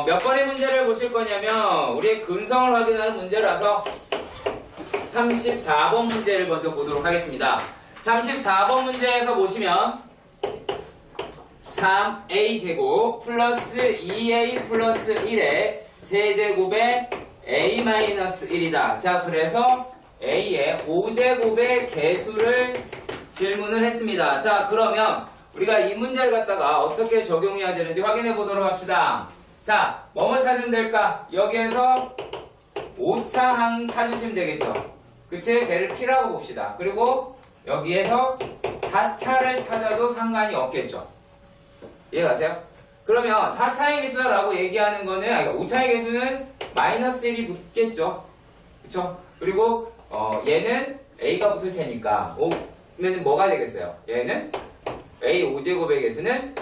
몇 번의 문제를 보실 거냐면 우리의 근성을 확인하는 문제라서 34번 문제를 먼저 보도록 하겠습니다. 34번 문제에서 보시면 3a제곱 플러스 2a 플러스 1의 세제곱에 a-1이다. 자, 그래서 a의 5제곱의 개수를 질문을 했습니다. 자, 그러면 우리가 이 문제를 갖다가 어떻게 적용해야 되는지 확인해 보도록 합시다. 자, 뭐뭐 찾으면 될까? 여기에서 5차항 찾으시면 되겠죠. 그치? 걔를 P라고 봅시다. 그리고 여기에서 4차를 찾아도 상관이 없겠죠. 이해가세요? 그러면 4차의 개수다라고 얘기하는 거는, 5차의 개수는 마이너스 1이 붙겠죠. 그쵸? 그리고 얘는 A가 붙을 테니까 그러면 뭐가 되겠어요? 얘는 A 5제곱의 개수는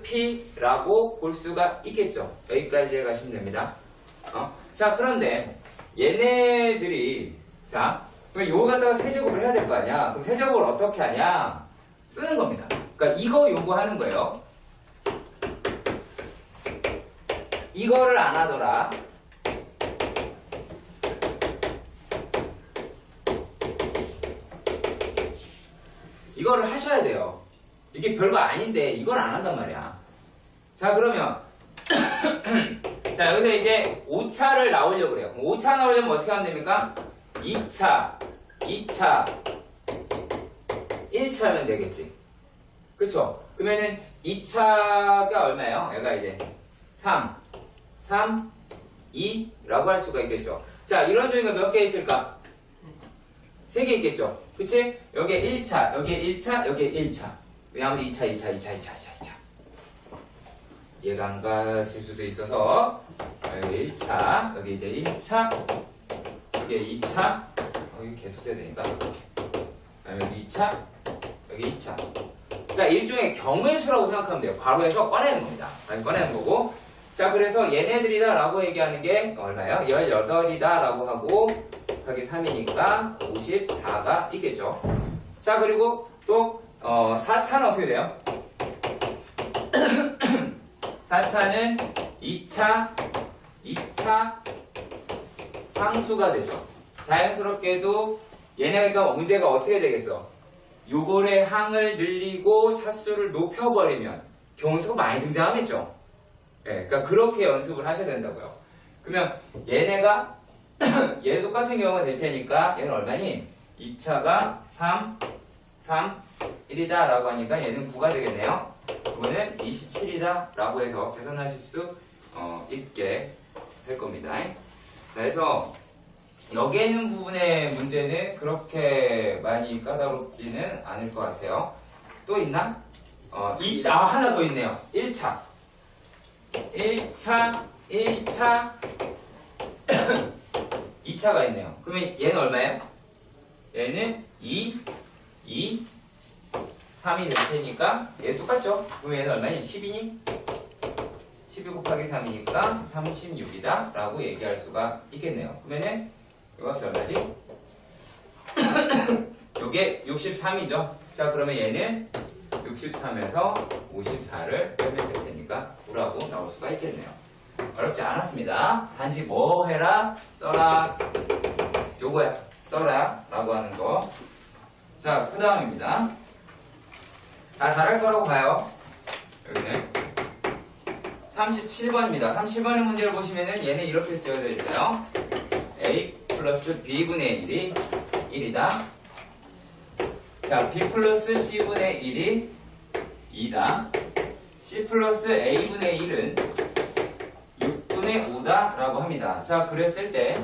Q-P라고 볼 수가 있겠죠. 여기까지 가시면 됩니다. 자, 그런데 얘네들이, 자, 그럼 요거 갖다가 세제곱을 해야 될 거 아니야? 그럼 세제곱을 어떻게 하냐? 쓰는 겁니다. 그러니까 이거 요구하는 거예요. 이거를 안 하더라. 이거를 하셔야 돼요. 이게 별거 아닌데 이걸 안 한단 말이야. 자, 그러면 자, 여기서 이제 5차를 나오려고 그래요. 그럼 5차 나오려면 어떻게 하면 됩니까? 2차, 2차, 1차면 되겠지. 그쵸? 그러면은 2차가 얼마예요? 얘가 이제 3, 2라고 할 수가 있겠죠. 자, 이런 종이가 몇 개 있을까? 3개 있겠죠. 그치? 여기에 1차, 여기에 1차, 여기에 1차. 왜냐하면 2차. 이해가 안 가실 수도 있어서 여기 1차, 여기 이제 1차, 여기 2차, 여기 계속 써야 되니까 여기 2차, 여기 2차. 그러니까 일종의 경우의 수라고 생각하면 돼요. 괄호에서 꺼내는 겁니다. 꺼내는 거고. 자, 그래서 얘네들이다 라고 얘기하는 게 얼마예요? 18이다 라고 하고 곱하기 3이니까 54가 있겠죠. 자, 그리고 또 4차는 어떻게 돼요? 4차는 2차 상수가 되죠. 자연스럽게도 얘네가 문제가 어떻게 되겠어? 요거의 항을 늘리고 차수를 높여버리면 경우수가 많이 등장하겠죠. 예, 그러니까 그렇게 연습을 하셔야 된다고요. 그러면 얘네가 얘 똑같은 경우가 될 테니까 얘는 얼마니? 2차가 3, 1이다 라고 하니까 얘는 9가 되겠네요. 이거는 27이다 라고 해서 계산하실 수 있게 될 겁니다. 자, 그래서 여기에 있는 부분의 문제는 그렇게 많이 까다롭지는 않을 것 같아요. 또 있나? 하나 더 있네요. 1차 2차가 있네요. 그러면 얘는 얼마예요? 얘는 2, 3이 될 테니까 얘 똑같죠? 그럼 얘는 얼마니? 10이니? 12 곱하기 3이니까 36이다 라고 얘기할 수가 있겠네요. 그러면은 이거 값이 얼마지? 요게 63이죠. 자, 그러면 얘는 63에서 54를 빼면 될 테니까 9라고 나올 수가 있겠네요. 어렵지 않았습니다. 단지 뭐 해라? 써라. 요거야. 써라. 라고 하는 거. 자, 그 다음입니다. 다 잘할 거라고 봐요. 여기는 37번입니다. 37번의 문제를 보시면은 얘는 이렇게 쓰여져 있어요. A 플러스 B분의 1이 1이다. 자, B 플러스 C분의 1이 2다. C 플러스 A분의 1은 6분의 5다 라고 합니다. 자, 그랬을 때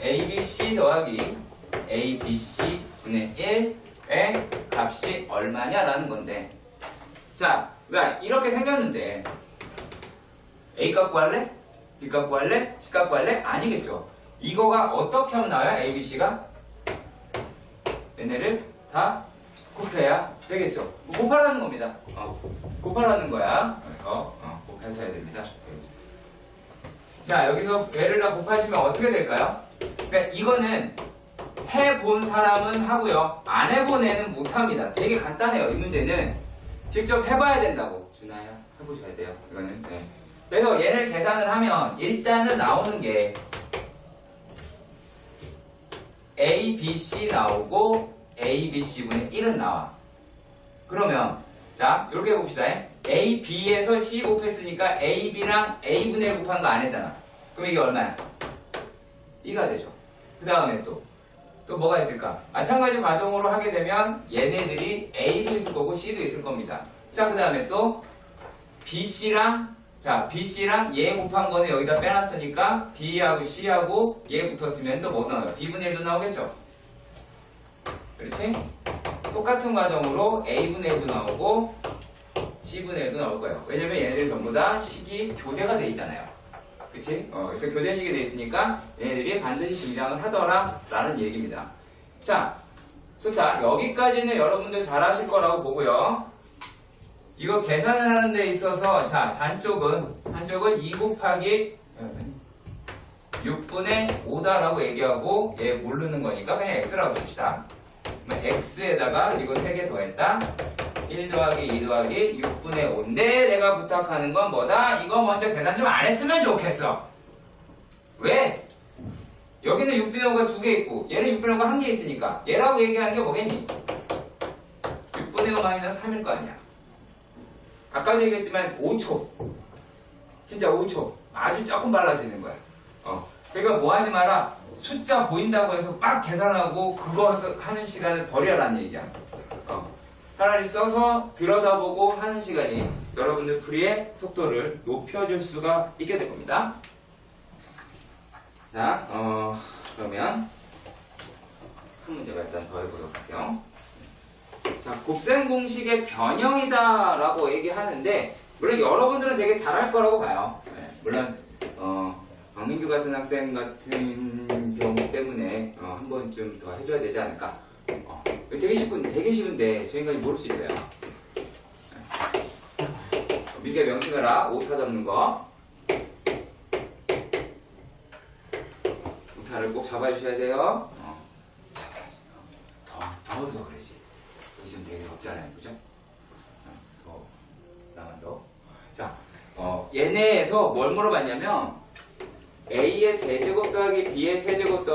ABC 더하기 ABC분의 1의 값이 얼마냐라는 건데, 자, 이렇게 생겼는데 A 값 구할래? B 값 구할래? C 값 구할래? 아니겠죠. 이거가 어떻게 하면 나와요? ABC가 얘네를 다 곱해야 되겠죠. 곱하라는 겁니다. 곱하라는 거야. 그래서 곱해서 해야 됩니다. 자, 여기서 얘를 다 곱하시면 어떻게 될까요? 그러니까 이거는 해본 사람은 하고요, 안 해본 애는 못합니다. 되게 간단해요. 이 문제는 직접 해봐야 된다고. 준아야, 해보셔야 돼요. 이거는. 네. 그래서 얘를 계산을 하면 일단은 나오는 게 A, B, C 나오고 A, B, C분의 1은 나와. 그러면 자 이렇게 해봅시다. A, B에서 C 곱했으니까 A, B랑 A분의 1 곱한 거 안 했잖아. 그럼 이게 얼마야? B가 되죠. 그 다음에 또 뭐가 있을까? 마찬가지 과정으로 하게 되면 얘네들이 A도 있을 거고 C도 있을 겁니다. 자, 그 다음에 또 BC랑 얘 곱한 거는 여기다 빼놨으니까 B하고 C하고 얘 붙었으면 또 뭐 나와요? B분의 1도 나오겠죠? 그렇지? 똑같은 과정으로 A분의 1도 나오고 C분의 1도 나올 거예요. 왜냐면 얘네들이 전부 다 식이 교대가 돼 있잖아요. 그치? 그래서 교대식이 돼 있으니까 얘네들이 반드시 등장을 하더라 라는 얘기입니다. 자, 좋다. 여기까지는 여러분들 잘 하실 거라고 보고요. 이거 계산을 하는 데 있어서 자, 한쪽은 2 곱하기 6분의 5다라고 얘기하고 얘 모르는 거니까 그냥 x라고 칩시다. x에다가 이거 3개 더했다. 1 더하기 2 더하기 6분의 5인데 내가 부탁하는 건 뭐다? 이거 먼저 계산 좀 안 했으면 좋겠어. 왜? 여기는 6분의 5가 2개 있고 얘는 6분의 5가 1개 있으니까 얘라고 얘기하는 게 뭐겠니? 6분의 5 마이너스 3일 거 아니야. 아까도 얘기했지만 5초. 진짜 5초. 아주 조금 빨라지는 거야. 그러니까 뭐 하지 마라. 숫자 보인다고 해서 막 계산하고 그거 하는 시간을 버려라는 얘기야. 차라리 써서 들여다보고 하는 시간이 여러분들 풀이의 속도를 높여줄 수가 있게 될 겁니다. 자, 그러면 큰 문제가 일단 더 해보도록 할게요. 자, 곱셈 공식의 변형이다 라고 얘기하는데 물론 여러분들은 되게 잘할 거라고 봐요. 네, 물론 박민규 같은 학생 같은 경우 때문에 한 번쯤 더 해줘야 되지 않을까. 되게 쉬운데 저희가 모를 수 있어요. 미개 명칭해라. 오타 잡는 거. 오타를 꼭 잡아주셔야 돼요. 더워서 그러지. 요즘 되게 덥잖아요. 그죠? 나만 더. 자, 얘네에서 뭘 물어봤냐면 A의 세제곱 더하기 B의 세제곱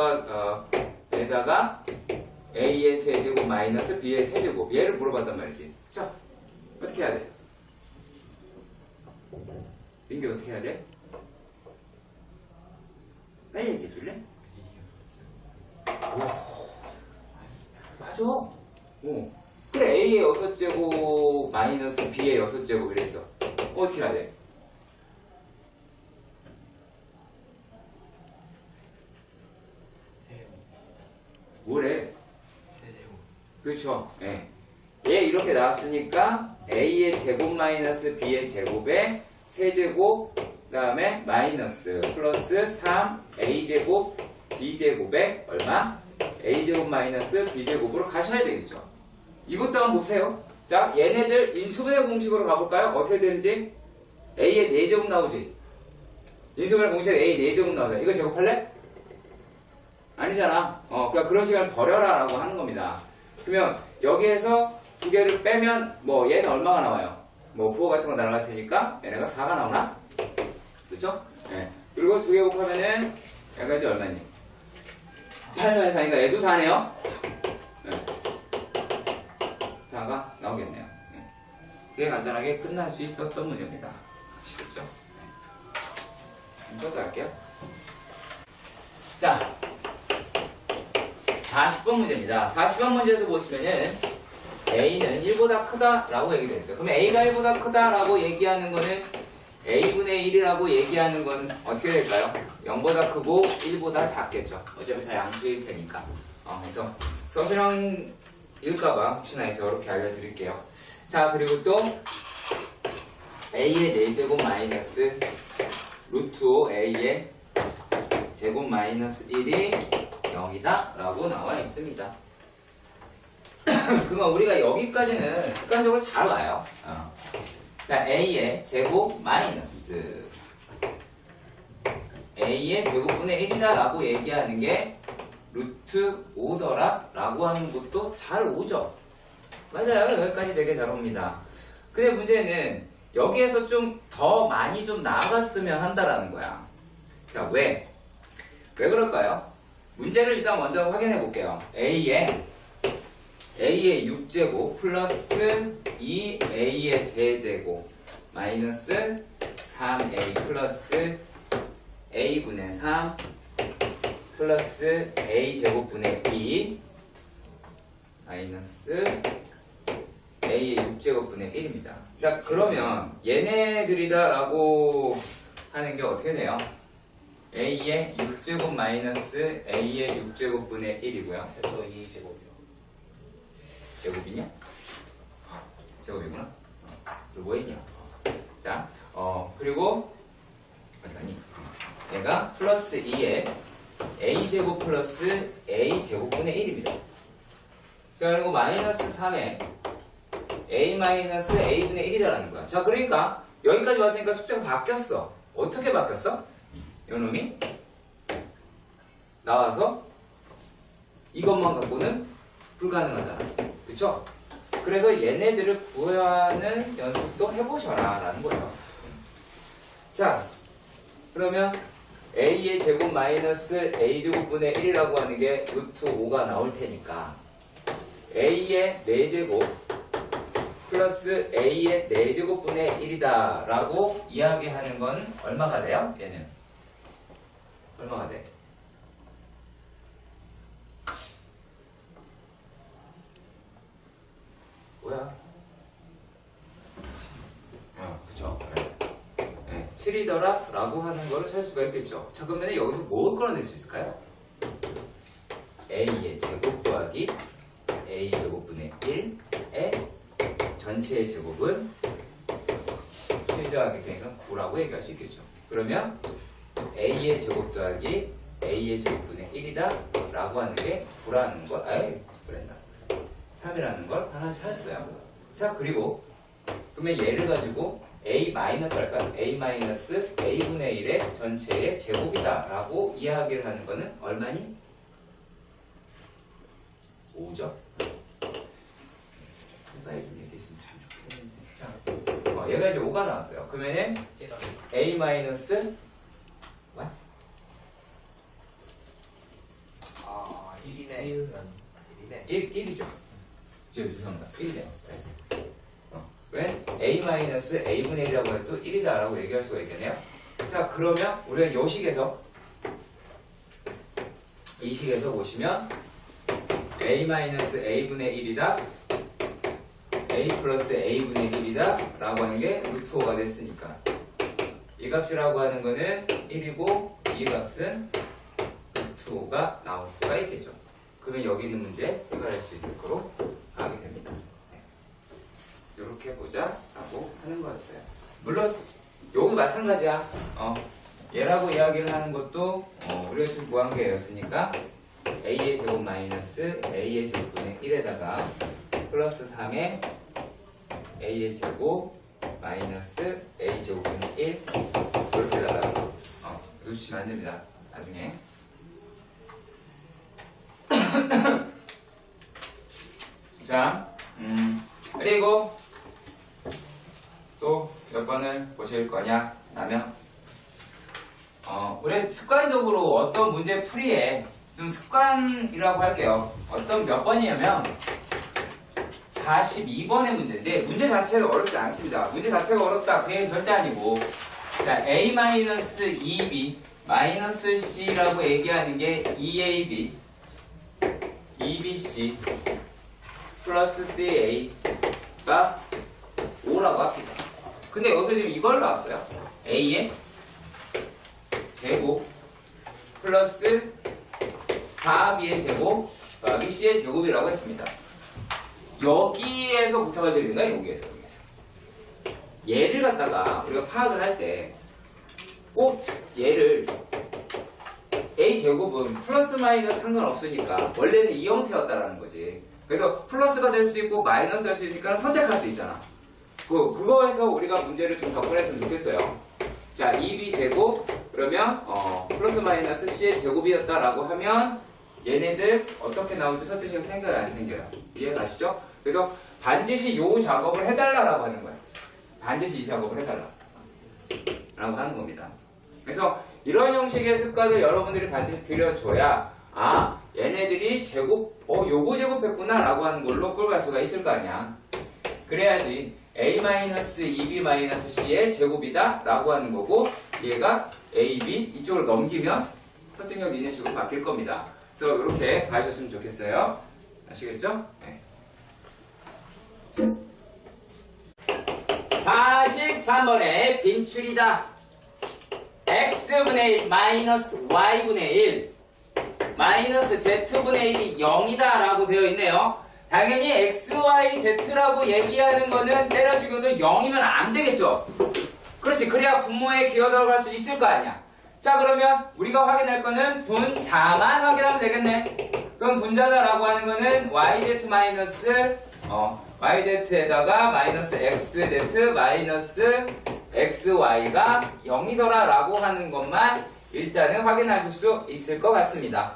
에다가 A의 세제곱 마이너스 B의 세제곱 얘를 물어봤단 말이지. 자, 어떻게 해야 돼? 민규 어떻게 해야 돼? 나 얘기해 줄래? 맞아. 그래, A의 6제곱 마이너스 B의 6제곱 이랬어. 어떻게 해야 돼? 뭐래? 그렇죠. 예. 얘 이렇게 나왔으니까 A의 제곱 마이너스 B의 제곱에 세제곱 그 다음에 마이너스 플러스 3 A제곱 B제곱에 얼마? A제곱 마이너스 B제곱으로 가셔야 되겠죠. 이것도 한번 보세요. 자, 얘네들 인수분해 공식으로 가볼까요? 어떻게 되는지? A의 4제곱 나오지? 인수분해 공식에 A 4제곱 나오잖아. 이거 제곱할래? 아니잖아. 그러니까 그런 시간을 버려라 라고 하는 겁니다. 그러면 여기에서 두 개를 빼면 뭐 얘는 얼마가 나와요? 뭐 부호 같은 거 날아갈 테니까 얘네가 4가 나오나? 그쵸? 네. 그리고 두 개 곱하면은 얘가 이제 얼마니? 8만 4니까 얘도 4네요? 네. 4가 나오겠네요. 네. 되게 간단하게 끝날 수 있었던 문제입니다. 아시겠죠? 좀 더 할게요. 자, 40번 문제입니다. 40번 문제에서 보시면은 A는 1보다 크다라고 얘기되어 있어요. 그러면 A가 1보다 크다라고 얘기하는 거는 A분의 1이라고 얘기하는 건 어떻게 될까요? 0보다 크고 1보다 작겠죠. 어차피 다 양수일 테니까. 그래서 서술형일까봐 혹시나 해서 이렇게 알려드릴게요. 자, 그리고 또 A의 4제곱 마이너스 루트 5 A의 제곱 마이너스 1이 0이다 라고 나와 있습니다. 그러면 우리가 여기까지는 습관적으로 잘 와요. 자, A의 제곱 마이너스 A의 제곱분의 1이다 라고 얘기하는 게 루트 5더라 라고 하는 것도 잘 오죠. 맞아요. 여기까지 되게 잘 옵니다. 근데 문제는 여기에서 좀 더 많이 좀 나아갔으면 한다라는 거야. 자, 왜 그럴까요? 문제를 일단 먼저 확인해 볼게요. A의 6제곱 플러스 2A의 세제곱 마이너스 3A 플러스 A분의 3 플러스 A제곱분의 2 마이너스 A의 6제곱분의 1입니다. 자, 그러면 얘네들이다 라고 하는 게 어떻게 돼요? A의 6제곱 마이너스 A의 6제곱분의 1이고요. 세터 2제곱이요. 제곱이냐? 제곱이구나. 너 뭐했냐? 자, 그리고 아니, 얘가 플러스 2에 A제곱 플러스 A제곱분의 1입니다. 자, 그리고 마이너스 3에 A 마이너스 A분의 1이다라는 거야. 자, 그러니까 여기까지 왔으니까 숫자가 바뀌었어. 어떻게 바뀌었어? 요놈이 나와서 이것만 갖고는 불가능하잖아. 그쵸? 그래서 얘네들을 구하는 연습도 해보셔라 라는 거예요. 자, 그러면 A의 제곱 마이너스 A제곱분의 1이라고 하는 게 루트 5가 나올 테니까 A의 4제곱 플러스 A의 4제곱분의 1이다 라고 이야기하는 건 얼마가 돼요? 얘는 얼마가 돼? 뭐야? 그쵸. 네, 7이더라 라고 하는 거를 찾을 수가 있겠죠. 자, 그러면 여기서 뭘 끌어낼 수 있을까요? A의 제곱 더하기 A제곱분의 1의 전체의 제곱은 7 더하기 그러니까 9라고 얘기할 수 있겠죠. 그러면 A의 제곱 더하기 A의 제곱분의 1이다 라고 하는 게 9라는 걸, 그랬나? 3이라는 걸 하나 찾았어요. 자, 그리고 그러면 얘를 가지고 A 마이너스 할까? A 마이너스 A분의 1의 전체의 제곱이다 라고 이야기를 하는 거는 얼마니? 5죠. 얘기했으면 참 좋겠는데. 자, 얘가 이제 5가 나왔어요. 그러면은 A 마이너스 what? 1이네. 1이죠. 죄송합니다. 1이네요. 왜? A 마이너스 A분의 1이라고 해도 1이다 라고 얘기할 수가 있겠네요. 자, 그러면 우리가 이 식에서 보시면 A 마이너스 A분의 1이다 A 플러스 A분의 1이다 라고 하는 게 루트 5가 됐으니까 이 값이라고 하는 거는 1이고 이 값은 루트 5가 나올 수가 있겠죠. 그러면 여기 있는 문제 해결할 수 있을 거로 하게 됩니다. 이렇게 해보자 라고 하는 거였어요. 물론 요거 마찬가지야. 얘라고 이야기를 하는 것도 우리가 지금 구한 게 얘였으니까 A의 제곱 마이너스 A의 제곱분의 1에다가 플러스 3에 A의 제곱 마이너스 A 제곱분의 1 이렇게다가 놓치시면 안 됩니다. 나중에. 자, 그리고 또 몇 번을 보실 거냐 라면 우리 습관적으로 어떤 문제 풀이에 좀 습관이라고 할게요. 어떤 몇 번이냐면 42번의 문제인데 문제 자체가 어렵지 않습니다. 문제 자체가 어렵다 그게 절대 아니고 자 A-2B 마이너스 C라고 얘기하는 게 2AB 2BC 플러스 CA가 5라고 합니다. 근데 여기서 지금 이걸 나왔어요. A의 제곱 플러스 4B의 제곱 더하기 C의 제곱이라고 했습니다. 여기에서 부탁을 드리는 거야, 여기에서. 얘를 갖다가 우리가 파악을 할 때 꼭 얘를 A제곱은 플러스 마이너스 상관없으니까 원래는 이 형태였다라는 거지. 그래서 플러스가 될 수도 있고 마이너스 할 수 있으니까 선택할 수 있잖아. 그거에서 우리가 문제를 좀 접근했으면 좋겠어요. 자, 2B제곱 그러면 플러스 마이너스 C의 제곱이었다라고 하면 얘네들 어떻게 나올지 설득력 생겨요, 안 생겨요? 이해 가시죠? 그래서 반드시 요 작업을 해달라고 하는 거예요. 반드시 이 작업을 해달라 라고 하는 겁니다. 그래서 이런 형식의 습관을 여러분들이 반드시 들여줘야 아 얘네들이 제곱 요거 제곱했구나 라고 하는 걸로 끌고 갈 수가 있을 거 아니야. 그래야지 a-2b-c의 제곱이다 라고 하는 거고 얘가 ab 이쪽으로 넘기면 설득력 있는 식으로 바뀔 겁니다. 그래서 이렇게 봐주셨으면 좋겠어요. 아시겠죠? 네. 43번에 빈출이다. x분의 1 마이너스 y분의 1 마이너스 z분의 1이 0이다 라고 되어 있네요. 당연히 xy z라고 얘기하는 거는 때려 죽여도 0이면 안 되겠죠. 그렇지. 그래야 분모에 기어 들어갈 수 있을 거 아니야. 자 그러면 우리가 확인할 거는 분자만 확인하면 되겠네. 그럼 분자다라고 하는 거는 yz 마이너스 yz에다가 마이너스 xz 마이너스 xy가 0이더라 라고 하는 것만 일단은 확인하실 수 있을 것 같습니다.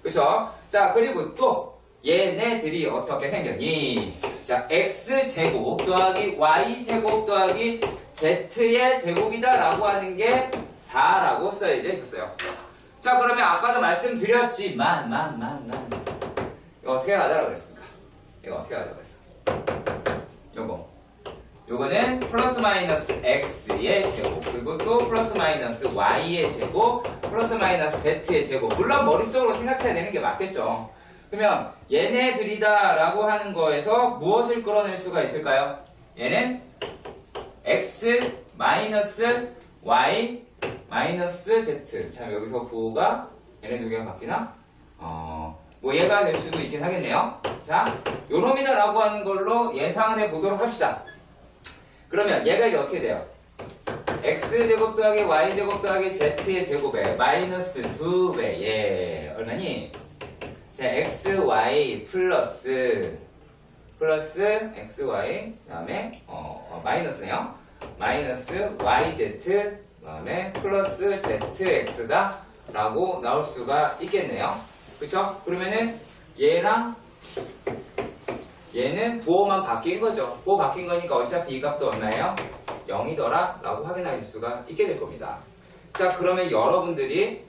그쵸? 자 그리고 또 얘네들이 어떻게 생겼니? 자 x제곱 더하기 y제곱 더하기 z의 제곱이다 라고 하는 게 4라고 써야지 있었어요. 자 그러면 아까도 말씀드렸지만 이거 어떻게 가자라고 그랬습니까? 이거 어떻게 가자라고 그랬어? 요거는 플러스 마이너스 x의 제곱 그리고 또 플러스 마이너스 y의 제곱 플러스 마이너스 z의 제곱 물론 머릿속으로 생각해야 되는 게 맞겠죠. 그러면 얘네들이다 라고 하는 거에서 무엇을 끌어낼 수가 있을까요? 얘는 x 마이너스 y 마이너스 z 참 여기서 부호가 얘네 두 개가 바뀌나? 뭐 얘가 될 수도 있긴 하겠네요. 자 요놈이다 라고 하는 걸로 예상을 해보도록 합시다. 그러면 얘가 이제 어떻게 돼요? x제곱 더하기 y제곱 더하기 z의 제곱에 마이너스 2배 예 얼마니? 자 xy 플러스 xy 그 다음에 마이너스네요. 마이너스 yz 그 다음에 플러스 zx가 라고 나올 수가 있겠네요. 그쵸? 그러면은 얘는 부호만 바뀐 거죠. 부호 바뀐 거니까 어차피 이 값도 얼마예요? 0이더라 라고 확인하실 수가 있게 될 겁니다. 자 그러면 여러분들이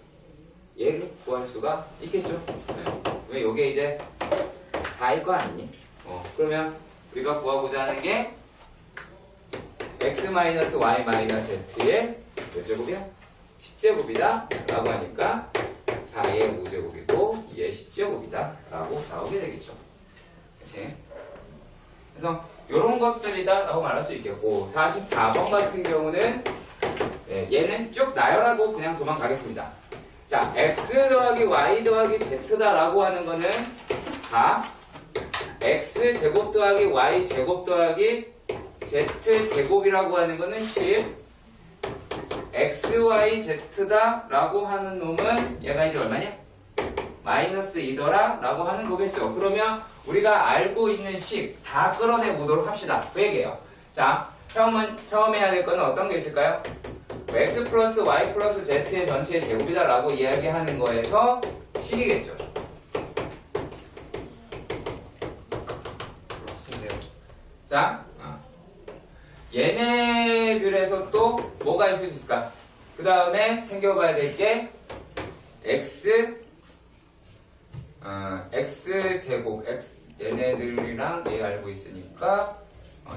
얘를 구할 수가 있겠죠. 네. 왜 요게 이제 4일 거 아니니? 그러면 우리가 구하고자 하는 게 x-y-z의 몇 제곱이야? 10제곱이다 라고 하니까 4의 5제곱이고 2의 10제곱이다 라고 나오게 되겠죠. 그치? 그래서 이런 것들이다 라고 말할 수 있겠고 44번 같은 경우는 얘는 쭉 나열하고 그냥 도망가겠습니다. 자 x 더하기 y 더하기 z다 라고 하는 거는 4 x 제곱 더하기 y 제곱 더하기 z 제곱이라고 하는 거는 10 xyz다 라고 하는 놈은 얘가 이제 얼마냐? 마이너스 2더라 라고 하는 거겠죠. 그러면 우리가 알고 있는 식 다 끌어내 보도록 합시다. 그 얘기예요. 자 처음 해야 될 거는 어떤 게 있을까요? x 플러스 y 플러스 z의 전체의 제곱이다 라고 이야기하는 거에서 식이겠죠. 자 얘네들에서 또 뭐가 있을 수 있을까? 그 다음에 챙겨봐야 될 게 x제곱 얘네들이랑 얘 알고 있으니까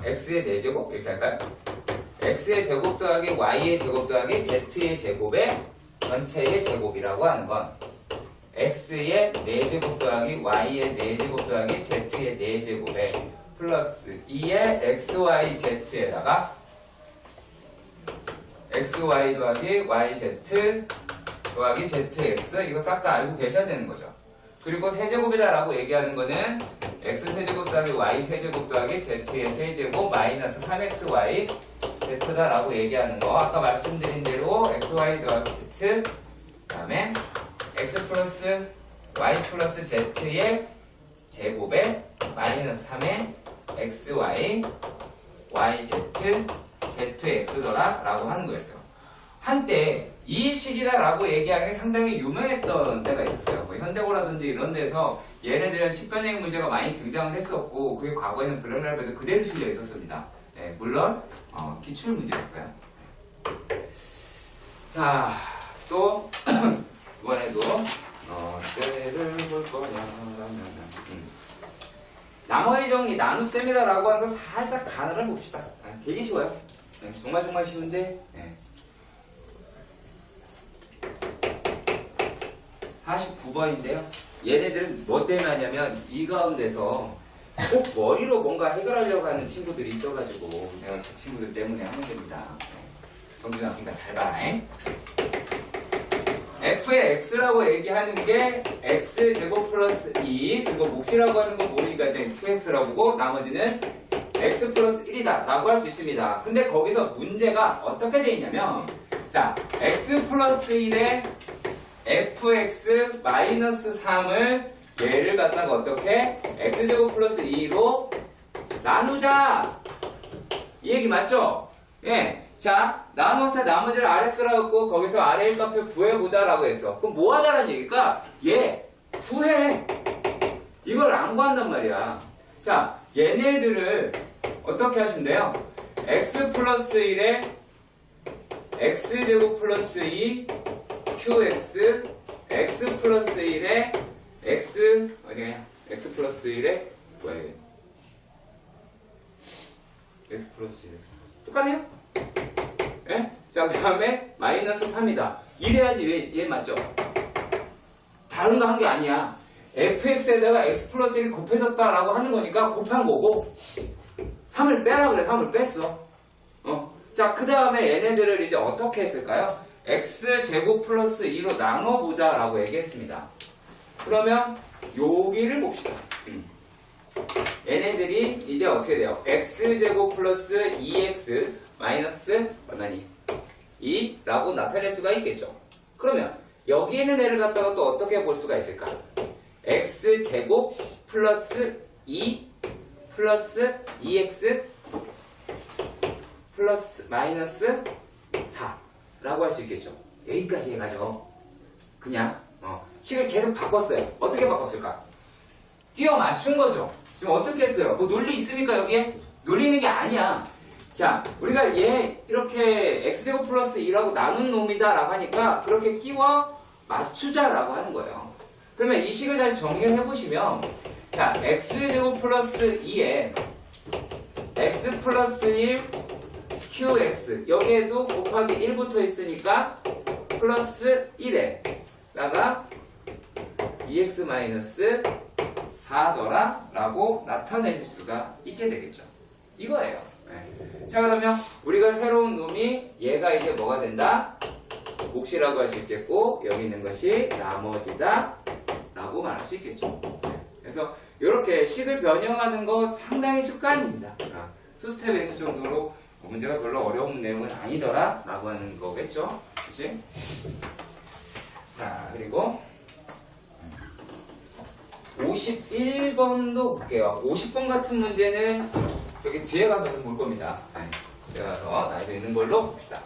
x의 4제곱 이렇게 할까요? x의 제곱 더하기 y의 제곱 더하기 z의 제곱의 전체의 제곱이라고 하는 건 x의 4제곱 더하기 y의 4제곱 더하기 z의 4제곱에 플러스 2의 xyz에다가 xy 더하기 yz 더하기 zx 이거 싹 다 알고 계셔야 되는 거죠. 그리고 세제곱이다 라고 얘기하는 거는 x세제곱 더하기 y세제곱 더하기 z의 세제곱 마이너스 3xy z다 라고 얘기하는 거 아까 말씀드린 대로 xy 더하기 z 그 다음에 x 플러스 y 플러스 z의 제곱에 마이너스 3의 xy yz zx더라 라고 하는 거였어요. 한때 이 식이다 라고 얘기하는 게 상당히 유명했던 때가 있었어요. 뭐 현대고라든지 이런 데서 얘네들은 식변형 문제가 많이 등장을 했었고 그게 과거에는 블랙라이브에도 그대로 실려 있었습니다. 네, 물론 기출 문제였어요. 자, 또 이번에도 때를 볼 거냐라면 나머지 정리 나눗셈이다라고 하는 거 살짝 가늘을 봅시다. 되게 쉬워요. 네, 정말 쉬운데 49번인데요. 얘네들은 뭐 때문에 하냐면 이 가운데서 꼭 머리로 뭔가 해결하려고 하는 친구들이 있어가지고 내가 그 친구들 때문에 하는 겁니다. 정준아, 그러니까 잘 봐. f의 x라고 얘기하는 게 x제곱 플러스 2 그리고 몫이라고 하는 건 모르니까 이제 2x라고 보고 나머지는 x 플러스 1이다 라고 할 수 있습니다. 근데 거기서 문제가 어떻게 돼 있냐면 자 x 플러스 1에 fx 마이너스 3을 얘를 갖다가 어떻게 x제곱 플러스 2로 나누자 이 얘기 맞죠? 예. 자, 나눠서 나머지를 rx라고 했고 거기서 r의 값을 구해보자 라고 했어. 그럼 뭐 하자는 얘기일까? 얘 구해. 이걸 안 구한단 말이야. 자, 얘네들을 어떻게 하신대요? x 플러스 1에 x제곱 플러스 2 qx x 플러스 1에 x 어디가냐? x 플러스 1에 뭐야 이게? x 플러스 1 똑같네요? 예? 자, 그 다음에 마이너스 3이다. 이래야지 얘 맞죠? 다른 거 한 게 아니야. fx에다가 x 플러스 1 곱해졌다라고 하는 거니까 곱한 거고 3을 빼라 그래. 3을 뺐어. 자, 그 다음에 얘네들을 이제 어떻게 했을까요? x제곱 플러스 2로 나눠보자 라고 얘기했습니다. 그러면 여기를 봅시다. 얘네들이 이제 어떻게 돼요? x제곱 플러스 2x 마이너스 얼마니? 2라고 나타낼 수가 있겠죠. 그러면 여기 있는 애를 갖다가 또 어떻게 볼 수가 있을까? x제곱 플러스 2 플러스 2x 플러스 마이너스 4라고 할 수 있겠죠. 여기까지 해가죠. 그냥 식을 계속 바꿨어요. 어떻게 바꿨을까? 끼워 맞춘 거죠. 지금 어떻게 했어요? 뭐 논리 있습니까 여기에? 논리 있는 게 아니야. 자, 우리가 얘 이렇게 x제곱 플러스 2라고 나눈 놈이다 라고 하니까 그렇게 끼워 맞추자라고 하는 거예요. 그러면 이 식을 다시 정리를 해보시면 자, x제곱 플러스 2에 x 플러스 1 qx 여기에도 곱하기 1 붙어 있으니까 플러스 1에다가 2x 마이너스 4더라 라고 나타낼 수가 있게 되겠죠. 이거예요. 네. 자, 그러면 우리가 새로운 놈이 얘가 이제 뭐가 된다? 몫이라고 할 수 있겠고 여기 있는 것이 나머지다 라고 말할 수 있겠죠. 네. 그래서 이렇게 식을 변형하는 거 상당히 습관입니다. 투스텝에서 정도로 문제가 별로 어려운 내용은 아니더라 라고 하는 거겠죠. 그치? 자, 그리고 51번도 볼게요. 50번 같은 문제는 여기 뒤에 가서 좀 볼 겁니다. 네. 뒤에 가서 나이도 있는 걸로 봅시다.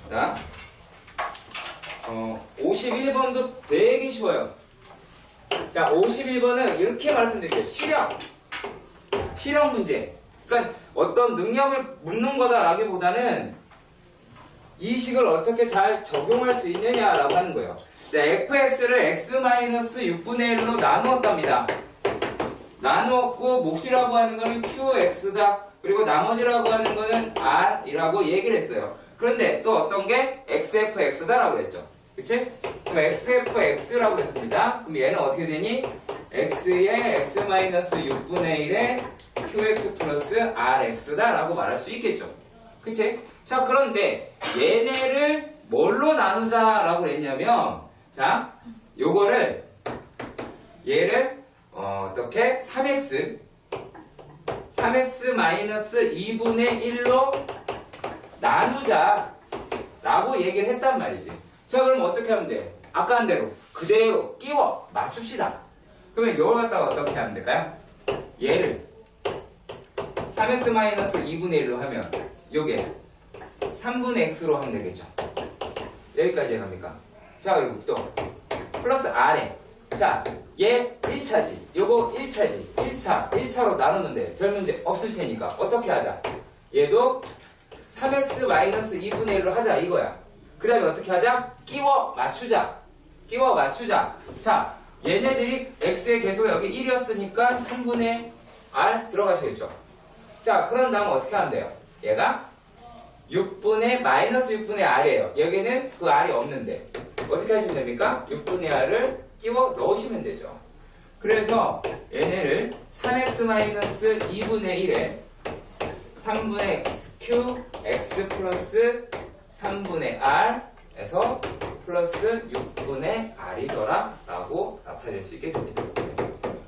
자, 51번도 되게 쉬워요. 자, 51번은 이렇게 말씀드릴게요. 실형 문제. 그러니까 어떤 능력을 묻는 거다라기보다는 이 식을 어떻게 잘 적용할 수 있느냐라고 하는 거예요. 자, fx를 x-6분의 1로 나누었답니다. 나누었고 몫이라고 하는 거는 qx다. 그리고 나머지라고 하는 거는 r이라고 얘기를 했어요. 그런데 또 어떤 게 xfx다라고 그랬죠. 그치? 그럼 xfx라고 했습니다. 그럼 얘는 어떻게 되니? x의 x-6분의 1에 qx 플러스 rx다라고 말할 수 있겠죠. 그치? 자, 그런데 얘네를 뭘로 나누자라고 했냐면 자, 요거를 얘를 어떻게 3x 마이너스 2분의 1로 나누자 라고 얘기를 했단 말이지. 자, 그럼 어떻게 하면 돼? 아까 한 대로 그대로 끼워 맞춥시다. 그러면 요걸 갖다가 어떻게 하면 될까요? 얘를 3x 마이너스 2분의 1로 하면 요게 3분의 x로 하면 되겠죠. 여기까지 갑니까? 자, 그리고 또 플러스 r에 자, 얘 1차지. 요거 1차지. 1차로 나누는데 별 문제 없을 테니까 어떻게 하자? 얘도 3x-2분의 1로 하자 이거야. 그 다음에 어떻게 하자? 끼워 맞추자. 자, 얘네들이 x의 계수가 여기 1이었으니까 3분의 r 들어가시겠죠? 자, 그런 다음 어떻게 하면 돼요? 얘가 6분의 r이에요. 여기는 그 r이 없는데 어떻게 하시면 됩니까? 6분의 r을 끼워 넣으시면 되죠. 그래서 얘네를 3x-2분의 1에 3분의 xq x 플러스 3분의 r에서 플러스 6분의 r이더라 라고 나타낼 수 있게 됩니다.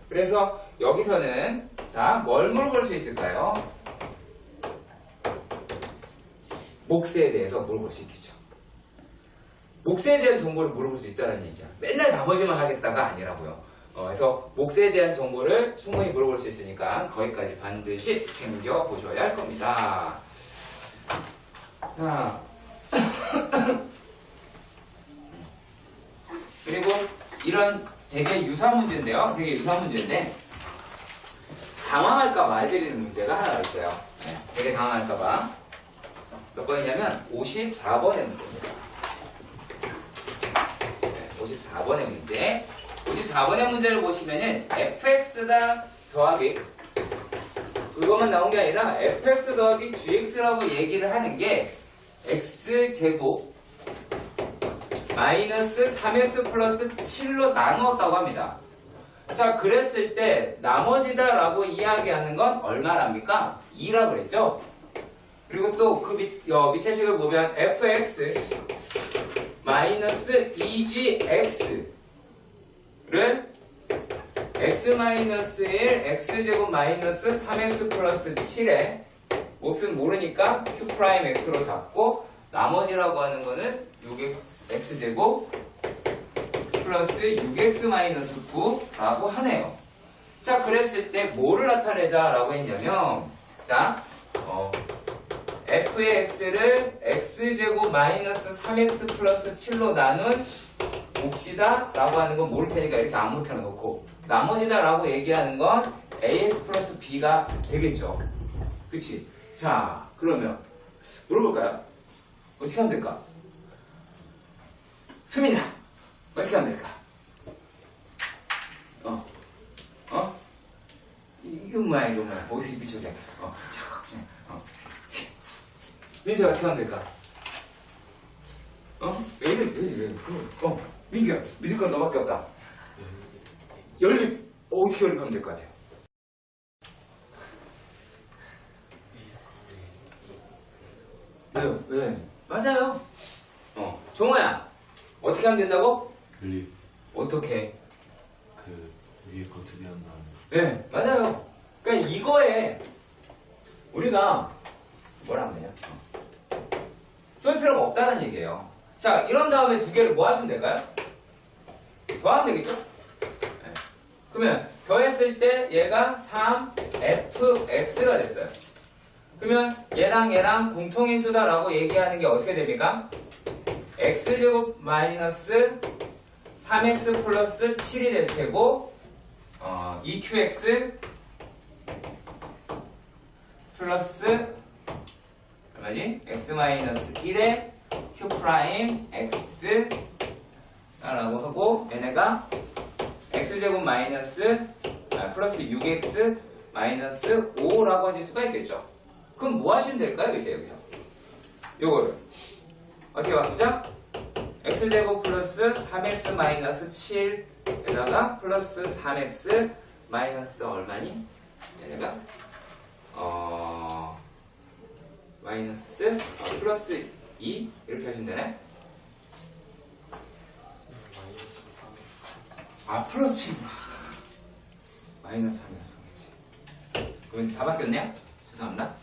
그래서 여기서는 자, 뭘 물어볼 수 있을까요? 몫에 대해서 물어볼 수 있겠죠. 몫에 대한 정보를 물어볼 수 있다는 얘기야. 맨날 나머지만 하겠다가 아니라고요. 그래서 몫에 대한 정보를 충분히 물어볼 수 있으니까 거기까지 반드시 챙겨보셔야 할 겁니다. 자, 그리고 이런 되게 유사 문제인데요. 당황할까봐 해드리는 문제가 하나 있어요. 네, 되게 당황할까봐. 몇 번이냐면 54번의 문제입니다. 네, 54번의 문제. 54번의 문제를 보시면은 fx다 더하기 그것만 나온 게 아니라 fx 더하기 gx라고 얘기를 하는 게 x제곱 마이너스 3x 플러스 7로 나누었다고 합니다. 자, 그랬을 때 나머지다 라고 이야기하는 건 얼마랍니까? 2라 그랬죠? 그리고 또 그 밑에 식을 보면 fx 마이너스 2gx를 x-1 x제곱 마이너스 3x 플러스 7에 몫은 모르니까 q'x로 잡고 나머지라고 하는 거는 6x제곱 플러스 6x 마이너스 9라고 하네요. 자, 그랬을 때 뭐를 나타내자 라고 했냐면 자, f의 x를 x제곱 마이너스 3x 플러스 7로 나눈 몫이다 라고 하는 건 모를 테니까 이렇게 아무렇게나 놓고 나머지다 라고 얘기하는 건 ax 플러스 b가 되겠죠. 그치? 자, 그러면 물어볼까요? 어떻게 하면 될까? 수민아, 어떻게 하면 될까? 이건 뭐야? 어디서 미쳐게? 민수야, 어떻게 하면 될까? 왜 이래? 민규야, 믿을 건 너밖에 없다. 어떻게 연립하면 될 것 같아요? 왜요? 왜? 맞아요. 종호야, 어떻게 하면 된다고? 연립. 어떻게? 그 위에 거 두 개 한 다음에. 네, 맞아요. 그러니까 이거에 우리가 뭐라 하면 되냐? 쫄 필요가 없다는 얘기예요. 자, 이런 다음에 두 개를 뭐 하시면 될까요? 더하면 되겠죠? 네. 그러면 더했을 때 얘가 3fx가 됐어요. 그러면 얘랑 공통인수다라고 얘기하는 게 어떻게 됩니까? x제곱 마이너스 3x 플러스 7이 될 테고 2qx 플러스 얼마지? x 마이너스 1에 q 프라임 x 라고 하고 얘네가 x제곱 마이너스 플러스 6x 마이너스 5라고 하실 수가 있겠죠. 그럼 뭐 하시면 될까요? 이제 여기서 요거를 어떻게 바꾸자? x제곱 플러스 3x 마이너스 7에다가 플러스 3x 마이너스 얼마니? 얘네가 마이너스 플러스 2 이렇게 하시면 되네. 플러스 7 마이너스 3x 그러면 다 바뀌었네요? 죄송합니다.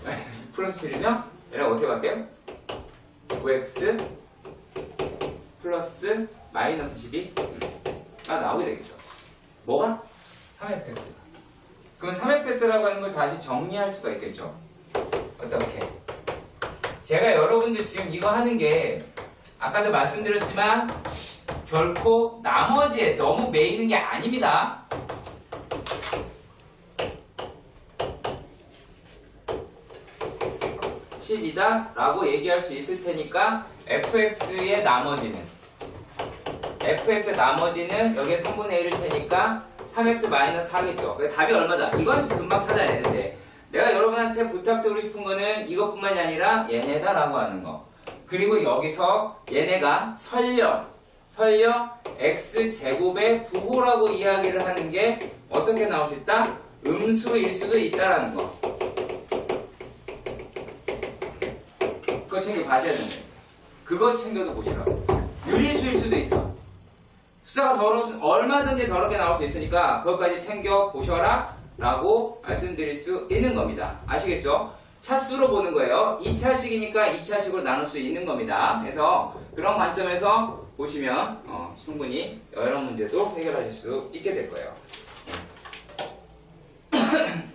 마이너스 플러스 7이면 얘네가 어떻게 바뀌어요? 9x 플러스 마이너스 12가 나오게 되겠죠. 뭐가? 3fx가. 그러면 3fx라고 하는 걸 다시 정리할 수가 있겠죠. 어떻게? 제가 여러분들 지금 이거 하는 게 아까도 말씀드렸지만 결코 나머지에 너무 매이는 게 아닙니다. (10이다) 라고 얘기할 수 있을 테니까 fx의 나머지는 여기에 3분의 1일 테니까 3x-4겠죠. 답이 얼마다? 이건 금방 찾아야 되는데 내가 여러분한테 부탁드리고 싶은 거는 이것뿐만이 아니라 얘네다 라고 하는 거. 그리고 여기서 얘네가 설령 x제곱의 부호라고 이야기를 하는 게 어떻게 나올 수 있다? 음수일 수도 있다라는 거. 그거 챙겨 가셔야 되는데 그거 챙겨도 보시라고. 유리수일 수도 있어. 숫자가 얼마든지 더럽게 나올 수 있으니까 그것까지 챙겨 보셔라 라고 말씀드릴 수 있는 겁니다. 아시겠죠? 차수로 보는 거예요. 2차식이니까 2차식으로 나눌 수 있는 겁니다. 그래서 그런 관점에서 보시면 충분히 여러 문제도 해결하실 수 있게 될 거예요.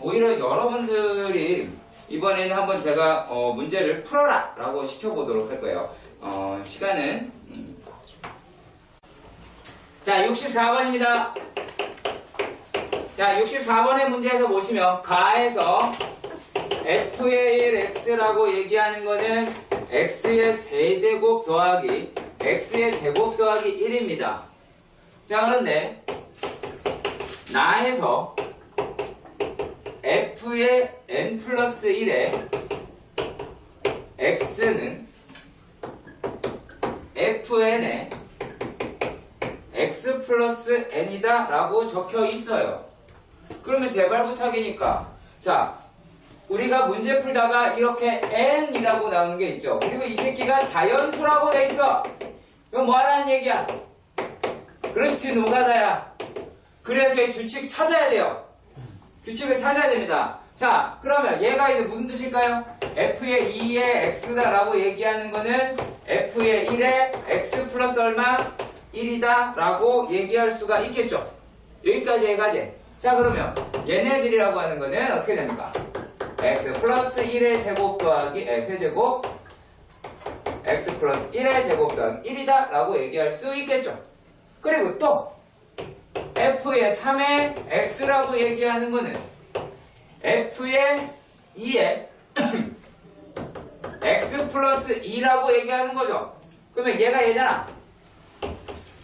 오히려 여러분들이 이번에는 한번 제가 문제를 풀어라 라고 시켜보도록 할 거예요. 시간은 자 64번입니다. 자 64번의 문제에서 보시면 가에서 f의 1 x라고 얘기하는 거는 x의 세제곱 더하기 x의 제곱 더하기 1입니다. 자 그런데 나에서 f의 n 플러스 1에 x는 fn의 x 플러스 n이다 라고 적혀 있어요. 그러면 제발 부탁이니까 자 우리가 문제 풀다가 이렇게 n이라고 나오는 게 있죠. 그리고 이 새끼가 자연수라고 돼 있어. 이건 뭐 하라는 얘기야? 그렇지 노가다야. 그래서 이 규칙 찾아야 돼요. 규칙을 찾아야 됩니다. 자 그러면 얘가 이제 무슨 뜻일까요? f의 2의 x다 라고 얘기하는 거는 f의 1에 x 플러스 얼마? 1이다 라고 얘기할 수가 있겠죠. 여기까지 해가지. 자 그러면 얘네들이라고 하는 거는 어떻게 됩니까? x 플러스 1의 제곱 더하기 세제곱 x 플러스 1의 제곱 더하기 1이다 라고 얘기할 수 있겠죠. 그리고 또 f의 3의 x라고 얘기하는 거는 f의 2의 x 플러스 2라고 얘기하는 거죠. 그러면 얘가 얘잖아.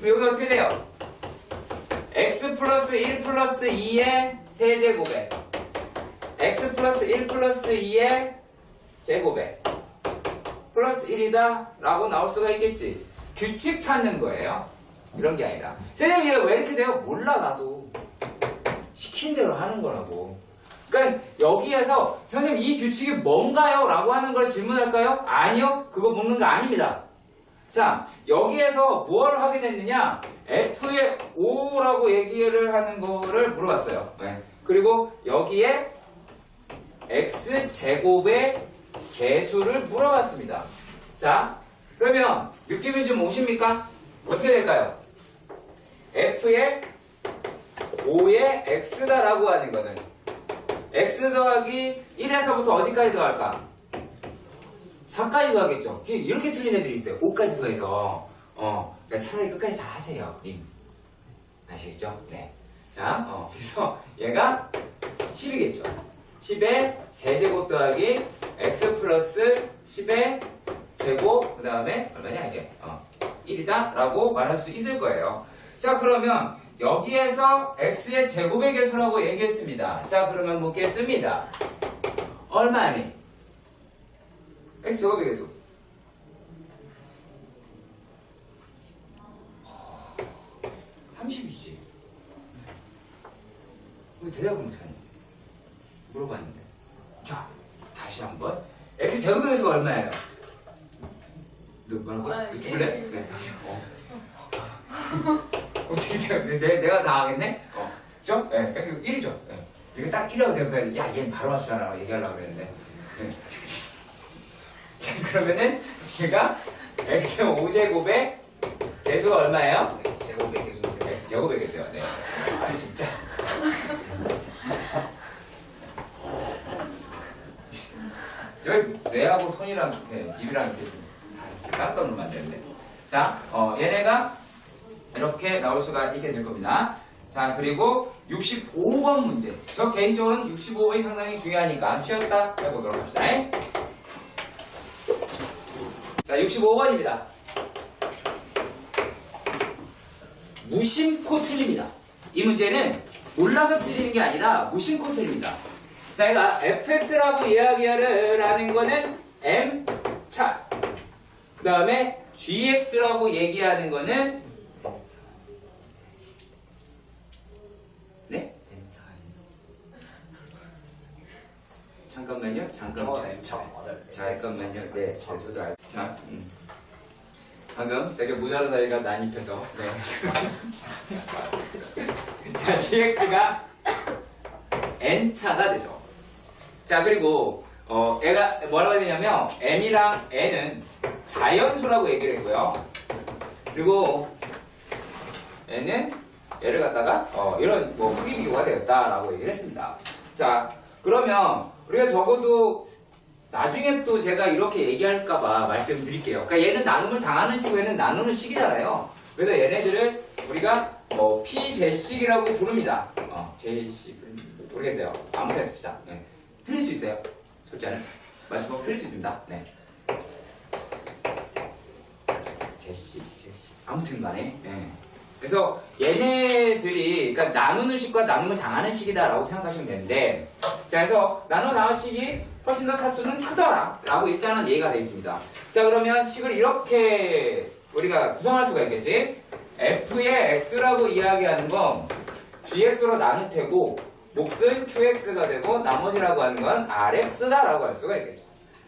여기 어떻게 돼요? x 플러스 1 플러스 2의 세제곱에 x 플러스 1 플러스 2의 제곱에 플러스 1이다 라고 나올 수가 있겠지. 규칙 찾는 거예요. 이런 게 아니라 선생님 이거 왜 이렇게 돼요? 몰라 나도. 시킨 대로 하는 거라고. 그러니까 여기에서 선생님 이 규칙이 뭔가요? 라고 하는 걸 질문할까요? 아니요. 그거 묻는 거 아닙니다. 자 여기에서 무엇을 확인했느냐? f의 5라고 얘기를 하는 거를 물어봤어요. 네. 그리고 여기에 x제곱의 개수를 물어봤습니다. 자 그러면 느낌이 좀 오십니까? 어떻게 될까요? f의 5의 x다 라고 하는 거는 x 더하기 1에서부터 어디까지 더할까? 4까지 더하겠죠. 이렇게 틀린 애들이 있어요. 5까지 더해서 그러니까 차라리 끝까지 다 하세요. 님 아시겠죠? 네. 자 그래서 얘가 10이겠죠. 10의 세제곱 더하기 x 플러스 10의 제곱 그 다음에 얼마냐 이게 1이다 라고 말할 수 있을 거예요. 자 그러면 여기에서 x의 제곱의 개수라고 얘기했습니다. 자 그러면 묻겠습니다. 얼마니? x 제곱의 개수 30이지. 왜 대답을 못하니? 물어봤는데. 자 다시 한번 x 제곱의 개수가 얼마예요? 너 뭐라고? 줄래? 그래. 어떻게 돼? 내가 다 하겠네? 그죠? 예, 1이죠. 예. 이게 딱 1이라고 되면, 야, 얘는 바로 맞추잖아. 얘기하려고 그랬는데. 예. 자, 그러면은, 얘가 x 5제곱의 개수가 얼마예요? x제곱의 개수. x제곱의 개수요. 네. 아니, 진짜. 저 뇌하고 손이랑 입이랑 이렇게 깜짝 놀면 안 되는데. 자, 얘네가 이렇게 나올 수가 있게 될 겁니다. 자, 그리고 65번 문제. 저 개인적으로는 65번이 상당히 중요하니까 쉬었다 해보도록 합시다. 자, 65번입니다. 무심코 틀립니다. 이 문제는 몰라서 틀리는 게 아니라 무심코 틀립니다. 자, 얘가 fx라고 이야기를 하는 거는 m차. 그 다음에 gx라고 얘기하는 거는 네? 잠깐만요. 잠깐만요. 잠깐만요. 네, 저도 알. 자, 방금 되게 모자란 사이가 난입해서. 네. 자, gx가 n차가 되죠. 자, 그리고 얘가 뭐라고 해야 되냐면 m이랑 n은 자연수라고 얘기를 했고요. 그리고 n은 얘를 갖다가 이런 뭐 크기 비교가 되었다라고 얘기를 했습니다. 자, 그러면 우리가 적어도 나중에 또 제가 이렇게 얘기할까봐 말씀드릴게요. 그러니까 얘는 나눔을 당하는 식이고 얘는 나누는 식이잖아요. 그래서 얘네들을 우리가 피제식이라고 부릅니다. 제식은 모르겠어요. 아무나 했습니다. 네. 틀릴 수 있어요. 솔직히는 말씀 틀릴 수 있습니다. 네. 제식. 아무튼 간에. 네. 그래서 얘네들이 그러니까 나누는 식과 나눔을 당하는 식이다라고 생각하시면 되는데, 자, 그래서 나누는 당하는 식이 훨씬 더 차수는 크다라고 일단은 얘기가 되어 있습니다. 자, 그러면 식을 이렇게 우리가 구성할 수가 있겠지. f의 x라고 이야기하는 건 gx로 나눌 테고 몫은 qx가 되고 나머지라고 하는 건 rx다라고 할 수가 있겠죠.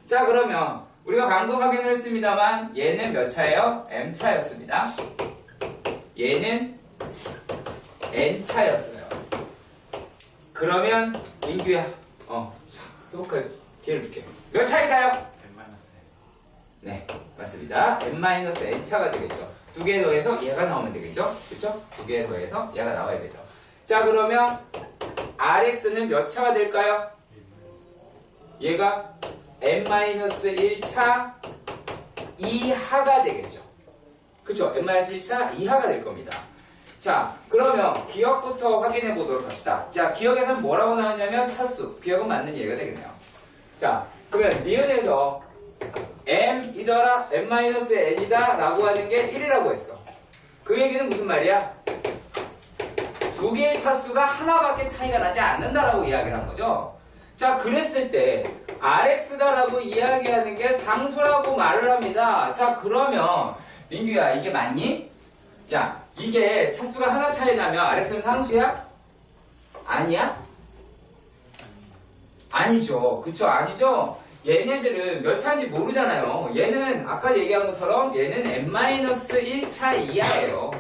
자, 그러면 우리가 방금 확인을 했습니다만 얘는 몇 차예요? m차였습니다. 얘는 n차였어요. 그러면 민규야, 회복할 기회를 줄게. 몇 차일까요? 네, 맞습니다. n-n차가 되겠죠. 두 개 더해서 얘가 나오면 되겠죠? 그쵸? 두 개 더해서 얘가 나와야 되죠. 자, 그러면 rx는 몇 차가 될까요? 얘가 n-1차 이하가 되겠죠. 그쵸? n-1차 이하가 될 겁니다. 자, 그러면 기억부터 확인해 보도록 합시다. 자, 기억에서는 뭐라고 나왔냐면 차수. 기억은 맞는 얘기가 되겠네요. 자, 그러면 니은에서 m이더라, n-n이다 라고 하는 게 1이라고 했어. 그 얘기는 무슨 말이야? 두 개의 차수가 하나밖에 차이가 나지 않는다라고 이야기를 한 거죠. 자, 그랬을 때 rx다라고 이야기하는 게 상수라고 말을 합니다. 자, 그러면 민규야, 이게 맞니? 야, 이게 차수가 하나 차이 나면 rx는 상수야? 아니야? 아니죠. 그쵸? 아니죠? 얘네들은 몇 차인지 모르잖아요. 얘는 아까 얘기한 것처럼 얘는 n-1차 이하예요.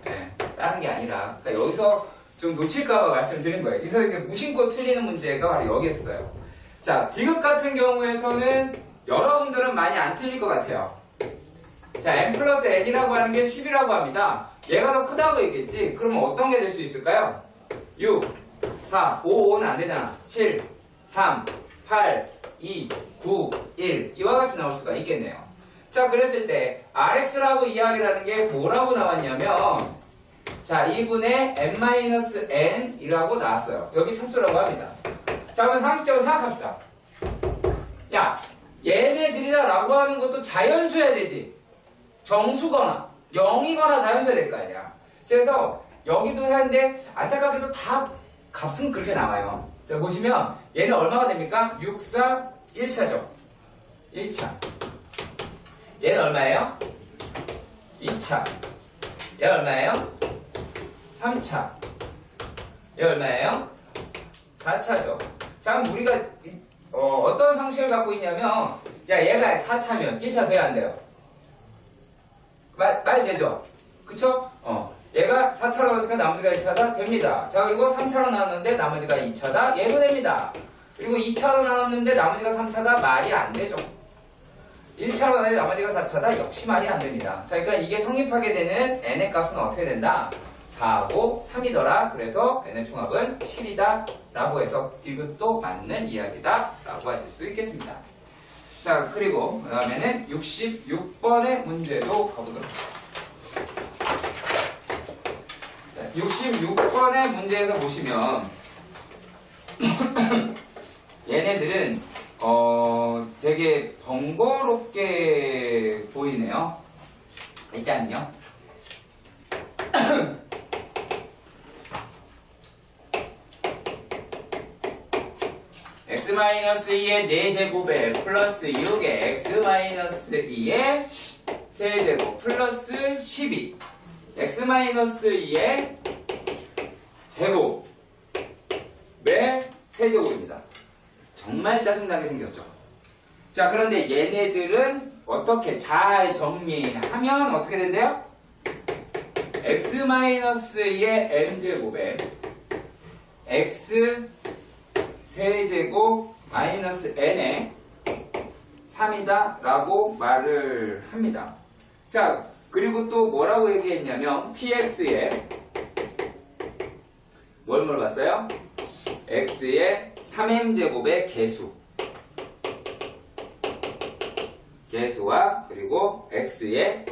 네, 다른 게 아니라. 그러니까 여기서 좀 놓칠까봐 말씀드린 거예요. 그래서 이제 무심코 틀리는 문제가 바로 여기였어요. 자, 디귿 같은 경우에서는 여러분들은 많이 안 틀릴 것 같아요. 자, n 플러스 n이라고 하는 게 10이라고 합니다. 얘가 더 크다고 얘기했지? 그러면 어떤 게 될 수 있을까요? 6, 4, 5는 안 되잖아. 7, 3, 8, 2, 9, 1 이와 같이 나올 수가 있겠네요. 자, 그랬을 때 rx라고 이야기를 하는 게 뭐라고 나왔냐면 자, 2분의 n-n이라고 나왔어요. 여기 차수라고 합니다. 자, 그러면 상식적으로 생각합시다. 야, 얘네들이다 라고 하는 것도 자연수여야 되지. 정수거나 0이거나 자연수여야 될 거 아니야. 그래서 여기도 해야 하는데 안타깝게도 다 값은 그렇게 나와요. 자, 보시면 얘는 얼마가 됩니까? 6, 4, 1차죠. 1차. 얘는 얼마예요? 2차. 얘 얼마예요? 3차. 얘 얼마예요? 4차죠. 자, 그럼 우리가 어떤 상식을 갖고 있냐면 야, 얘가 4차면 1차 돼야 안 돼요? 말 되죠? 그쵸? 얘가 4차로 나왔으니까 나머지가 1차다? 됩니다. 자, 그리고 3차로 나왔는데 나머지가 2차다? 얘도 됩니다. 그리고 2차로 나눴는데 나머지가 3차다? 말이 안 되죠. 1차로 나왔는데 나머지가 4차다? 역시 말이 안 됩니다. 자, 그러니까 이게 성립하게 되는 n의 값은 어떻게 된다? 4하고 3이더라. 그래서 n의 총합은 7이다. 라고 해서 디귿도 맞는 이야기다. 라고 하실 수 있겠습니다. 자, 그리고 그 다음에는 66번의 문제도 가보도록 하겠습니다. 66번의 문제에서 보시면 얘네들은 되게 번거롭게 보이네요. 일단은요. x-2의 4제곱에 플러스 6에 x-2의 세제곱 플러스 12 x-2의 제곱의 세제곱입니다. 정말 짜증나게 생겼죠. 자, 그런데 얘네들은 어떻게 잘 정리하면 어떻게 된대요? x-의 n제곱에 x 세제곱 마이너스 n의 3이다 라고 말을 합니다. 자, 그리고 또 뭐라고 얘기했냐면 px에 뭘 물어봤어요? x의 3m제곱의 개수와 그리고 x의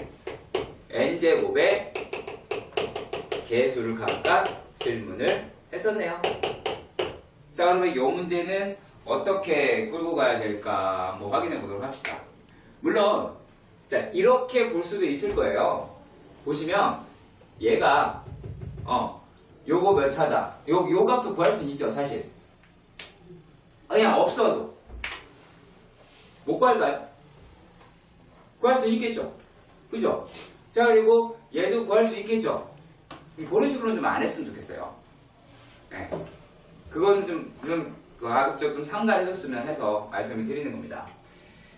n제곱의 개수를 각각 질문을 했었네요. 자, 그러면 이 문제는 어떻게 끌고 가야 될까 확인해 보도록 합시다. 물론 자, 이렇게 볼 수도 있을 거예요. 보시면 얘가 요거 몇 차다. 요 값도 구할 수는 있죠, 사실. 그냥 없어도 못 구할까요? 구할 수 있겠죠. 그죠? 자, 그리고 얘도 구할 수 있겠죠. 그런 식으로는 좀 안 했으면 좋겠어요. 네. 그건 좀 가급적 좀 상가해줬으면 해서 말씀을 드리는 겁니다.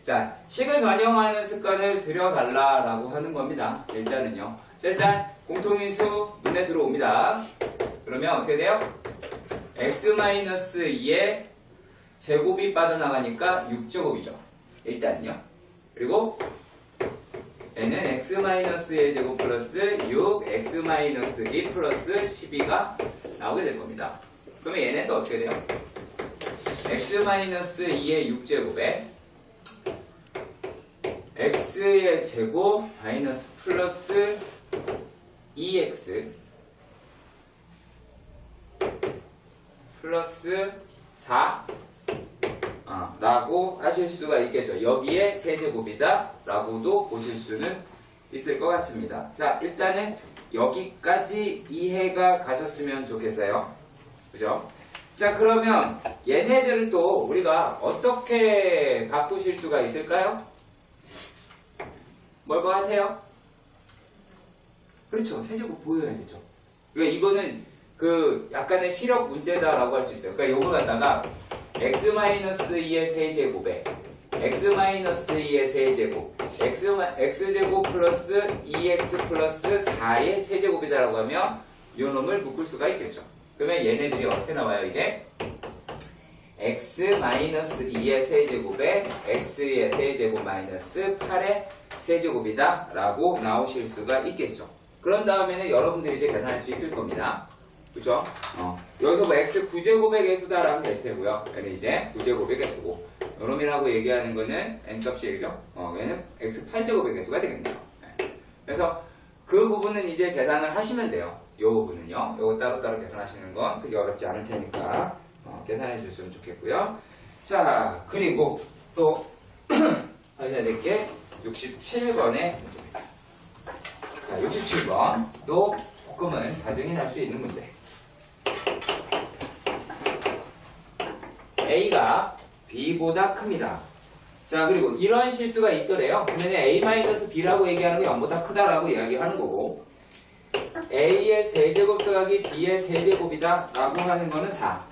자, 식을 반영하는 습관을 들여달라라고 하는 겁니다. 일단은요. 자, 일단 공통인수 눈에 들어옵니다. 그러면 어떻게 돼요? x-2의 제곱이 빠져나가니까 6제곱이죠. 일단은요. 그리고 n은 x-의 제곱 플러스 6, x-2 플러스 12가 나오게 될 겁니다. 그러면 얘는 또 어떻게 돼요? x-2의 6제곱에 x의 제곱 마이너스 플러스 2x 플러스 4 라고 하실 수가 있겠죠. 여기에 세제곱이다 라고도 보실 수는 있을 것 같습니다. 자, 일단은 여기까지 이해가 가셨으면 좋겠어요. 그죠? 자, 그러면 얘네들을 또 우리가 어떻게 바꾸실 수가 있을까요? 뭘 것 같아요? 그렇죠. 세제곱 보여야 되죠. 그러니까 이거는 그 약간의 시력 문제다라고 할 수 있어요. 그러니까 요거 갖다가 x-2의 세제곱에 x-2의 세제곱 x제곱 플러스 2x 플러스 4의 세제곱이다라고 하면 요 놈을 묶을 수가 있겠죠. 그러면 얘네들이 어떻게 나와요? 이제 x-2의 세제곱에 x의 세제곱 마이너스 8의 세제곱이다 라고 나오실 수가 있겠죠. 그런 다음에는 여러분들이 이제 계산할 수 있을 겁니다. 그쵸? 여기서 뭐 x 9제곱의 개수다 라면 될 테고요. 얘는 이제 9제곱의 개수고 요놈이라고 얘기하는 거는 n값이 얘기죠. 얘는 x 8제곱의 개수가 되겠네요. 네. 그래서 그 부분은 이제 계산을 하시면 돼요. 요 부분은요. 요거 따로따로 계산하시는 건 크게 어렵지 않을 테니까 계산해 주시면 좋겠고요. 자, 그리고 또 하셔야 될 게 67번의 문제입니다. 자, 67번도 조금은 자증이 날 수 있는 문제. A가 B보다 큽니다. 자, 그리고 이런 실수가 있더래요. 근데 A-B라고 얘기하는 게 0보다 크다라고 이야기하는 거고 A의 세제곱 더하기 B의 세제곱이다 라고 하는 거는 4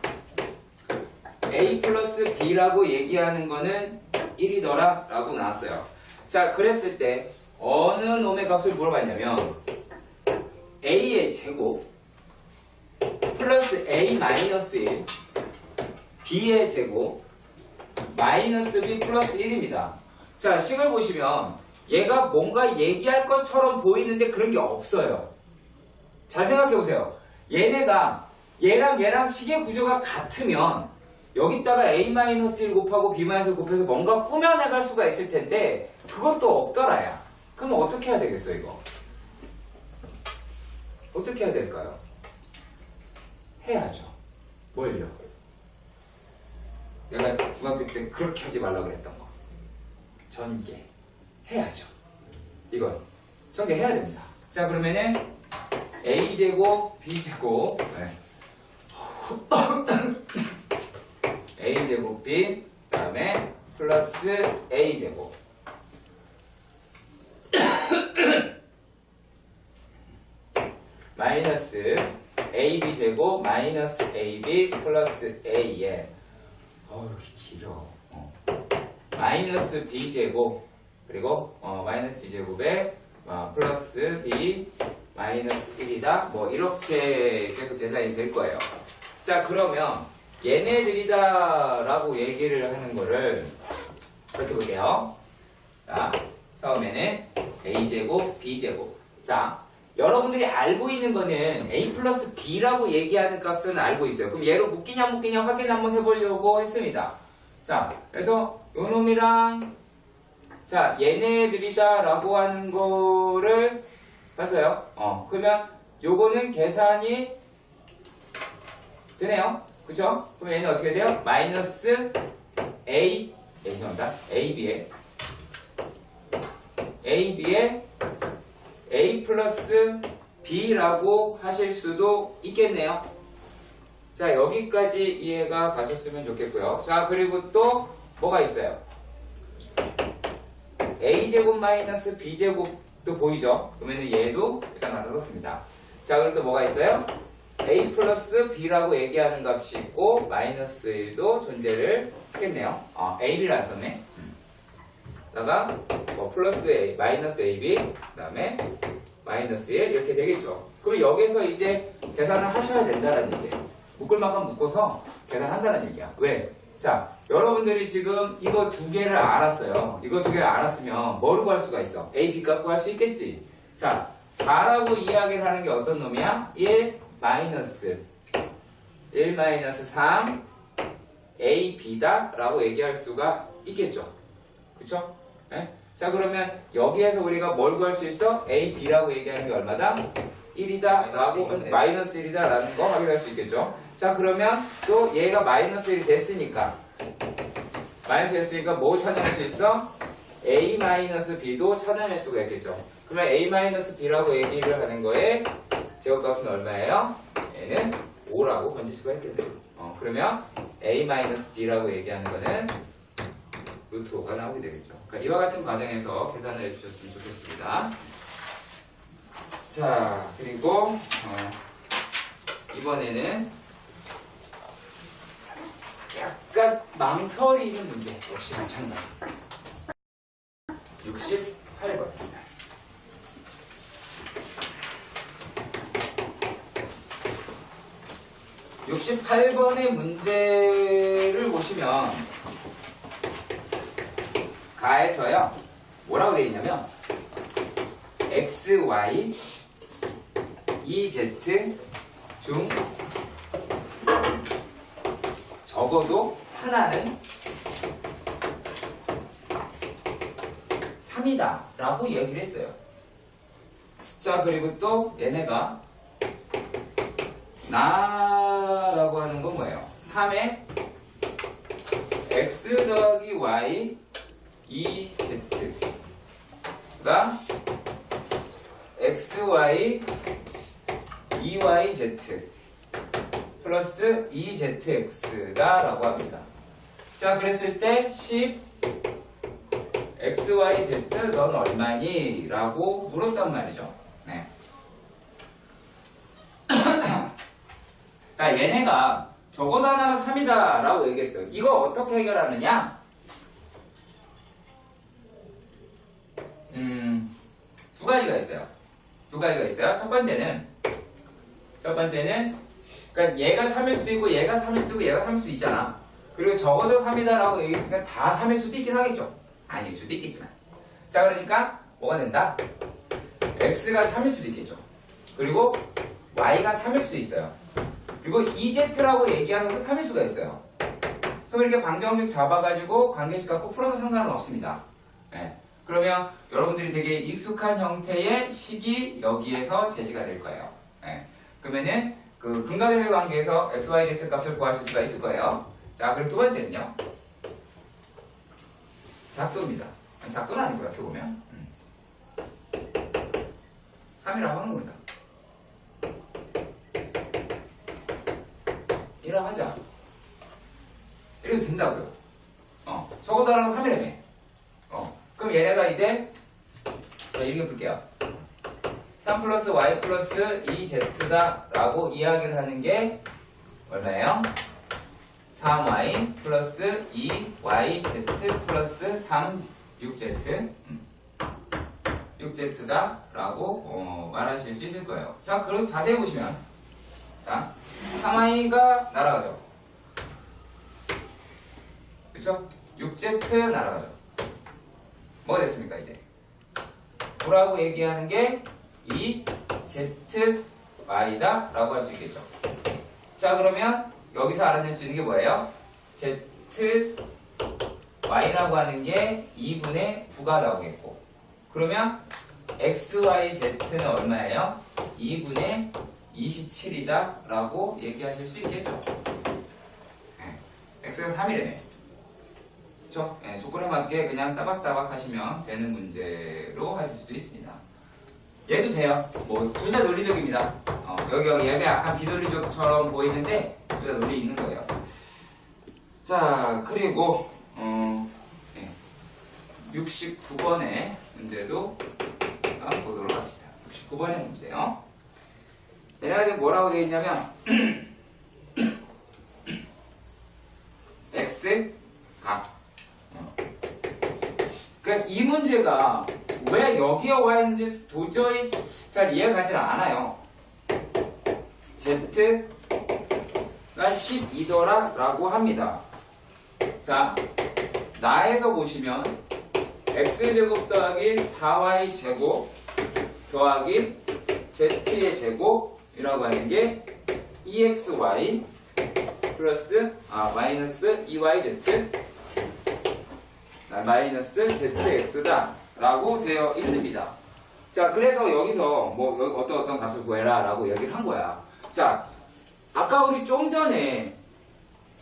A 플러스 B라고 얘기하는 거는 1이더라 라고 나왔어요. 자, 그랬을 때 어느 놈의 값을 물어봤냐면 A의 제곱 플러스 A 마이너스 1 B의 제곱 마이너스 B 플러스 1입니다. 자, 식을 보시면 얘가 뭔가 얘기할 것처럼 보이는데 그런 게 없어요. 잘 생각해 보세요. 얘네가 얘랑 식의 구조가 같으면 여기다가 A-1 곱하고 B-1 곱해서 뭔가 꾸며내갈 수가 있을 텐데 그것도 없더라야. 그럼 어떻게 해야 되겠어 이거? 어떻게 해야 될까요? 해야죠. 뭘요? 내가 중학교 때 그렇게 하지 말라고 그랬던 거. 전개. 해야죠. 이건 전개해야 됩니다. 자, 그러면은 a제곱 b제곱 a제곱 b 그 다음에 플러스 a제곱 마이너스 ab제곱 마이너스 ab 플러스 a에 길어. 마이너스 b제곱 그리고 마이너스 b제곱에 플러스 b 마이너스 1이다. 뭐 이렇게 계속 계산이 될 거예요. 자, 그러면 얘네들이다 라고 얘기를 하는 거를 이렇게 볼게요. 자, 처음에는 a제곱 b제곱. 자, 여러분들이 알고 있는 거는 a 플러스 b라고 얘기하는 값은 알고 있어요. 그럼 얘로 묶이냐 확인 한번 해보려고 했습니다. 자, 그래서 요 놈이랑 자, 얘네들이다 라고 하는 거를 봤어요. 그러면 요거는 계산이 되네요. 그쵸? 그럼 얘는 어떻게 돼요? 마이너스 죄송합니다. AB에 A 플러스 B라고 하실 수도 있겠네요. 자, 여기까지 이해가 가셨으면 좋겠고요. 자, 그리고 또 뭐가 있어요? A제곱 마이너스 B제곱도 보이죠? 그러면 얘도 일단 갖다 썼습니다. 자, 그리고 또 뭐가 있어요? A 플러스 B라고 얘기하는 값이 있고 마이너스 1도 존재를 하겠네요. AB를 안 썼네. 다가 뭐 플러스 A, 마이너스 AB, 그 다음에 마이너스 1 이렇게 되겠죠. 그럼 여기서 이제 계산을 하셔야 된다는 얘기예요. 묶을 만큼 묶어서 계산한다는 얘기야. 왜? 자, 여러분들이 지금 이거 두 개를 알았어요. 이거 두 개를 알았으면 뭐로 구할 수가 있어? A, B 값 구할 수 있겠지. 자, 4라고 이야기를 하는 게 어떤 놈이야? 1 마이너스 1 마이너스 3 A, B다 라고 얘기할 수가 있겠죠. 그쵸? 네? 자, 그러면 여기에서 우리가 뭘 구할 수 있어? A, B라고 얘기하는 게 얼마다? 1이다 라고 마이너스 1이다 라는 거 확인할 수 있겠죠. 자, 그러면 또 얘가 마이너스 1이 됐으니까 뭐 찾아낼 수 있어? A 마이너스 B도 찾아낼 수가 있겠죠. 그러면 A 마이너스 B라고 얘기를 하는 거에 제곱값은 얼마예요? 얘는 5라고 건질 수가 있겠네요. 그러면 A 마이너스 B라고 얘기하는 거는 루트 5가 나오게 되겠죠. 그러니까 이와 같은 과정에서 계산을 해주셨으면 좋겠습니다. 자, 그리고 이번에는 약간 망설이는 문제 역시 마찬가지. 68번입니다. 68번의 문제를 보시면 가에서요 뭐라고 되어 있냐면 x, y, e, z 중 적어도 하나는 3이다 라고 얘기를 했어요. 자, 그리고 또 얘네가 나라고 하는 건 뭐예요? 3에 x 더하기 y EZ가 XY EYZ 플러스 EZX다 라고 합니다. 자, 그랬을 때 10 XYZ 넌 얼마니? 라고 물었단 말이죠. 네. 자, 얘네가 적어도 하나가 3이다 라고 얘기했어요. 이거 어떻게 해결하느냐? 두 가지가 있어요. 첫 번째는 그러니까 얘가 3일 수도 있고 얘가 3일 수도 있고 얘가 3일 수도 있잖아. 그리고 적어도 3이다라고 얘기했으니까 다 3일 수도 있긴 하겠죠. 아닐 수도 있겠지만. 자, 그러니까 뭐가 된다? x가 3일 수도 있겠죠. 그리고 y가 3일 수도 있어요. 그리고 EZ라고 얘기하는 것도 3일 수가 있어요. 그럼 이렇게 방정식 잡아가지고 관계식 갖고 풀어도 상관은 없습니다. 네. 그러면 여러분들이 되게 익숙한 형태의 식이 여기에서 제시가 될 거예요. 네. 그러면은 그 근각의 관계에서 x, y, z 값을 구하실 수가 있을 거예요. 자, 그리고 두 번째는요. 작도입니다. 작도는 아니고요. 어떻게 보면 3이라고 하는 겁니다. 이라 하자. 이래도 된다고요. 적어도 하나가 3이라며. 그럼 얘네가 이제 이렇게 볼게요. 3 플러스 y 플러스 2z다 라고 이야기를 하는 게 얼마예요? 3y 플러스 2yz 플러스 3 6z 라고 말하실 수 있을 거예요. 자, 그럼 자세히 보시면 자, 3y가 날아가죠. 그쵸? 6z 날아가죠. 뭐가 됐습니까 이제? 9라고 얘기하는 게 2zy다 라고 할 수 있겠죠. 자, 그러면 여기서 알아낼 수 있는 게 뭐예요? zy라고 하는 게 2분의 9가 나오겠고, 그러면 xyz는 얼마예요? 2분의 27이다 라고 얘기하실 수 있겠죠. x가 3이래요. 그쵸? 조건에 맞게 그냥 따박따박 하시면 되는 문제로 하실 수도 있습니다. 얘도 돼요. 뭐 둘 다 논리적입니다. 여기 얘가 약간 비논리적처럼 보이는데 둘 다 논리 있는 거예요. 자, 그리고 69번의 문제도 보도록 합시다. 69번의 문제요. 얘네가 지금 뭐라고 되어 있냐면 x 각. 그러니까 이 문제가 왜 여기에 와 있는지 도저히 잘 이해가 가지 않아요. z가 12더라 라고 합니다. 자, 나에서 보시면 x제곱 더하기 4y제곱 더하기 z의 제곱이라고 하는 게 2xy 플러스 마이너스 2yz 마이너스 zx다 라고 되어 있습니다. 자, 그래서 여기서 뭐 어떤 값을 구해라 라고 얘기를 한 거야. 자, 아까 우리 좀 전에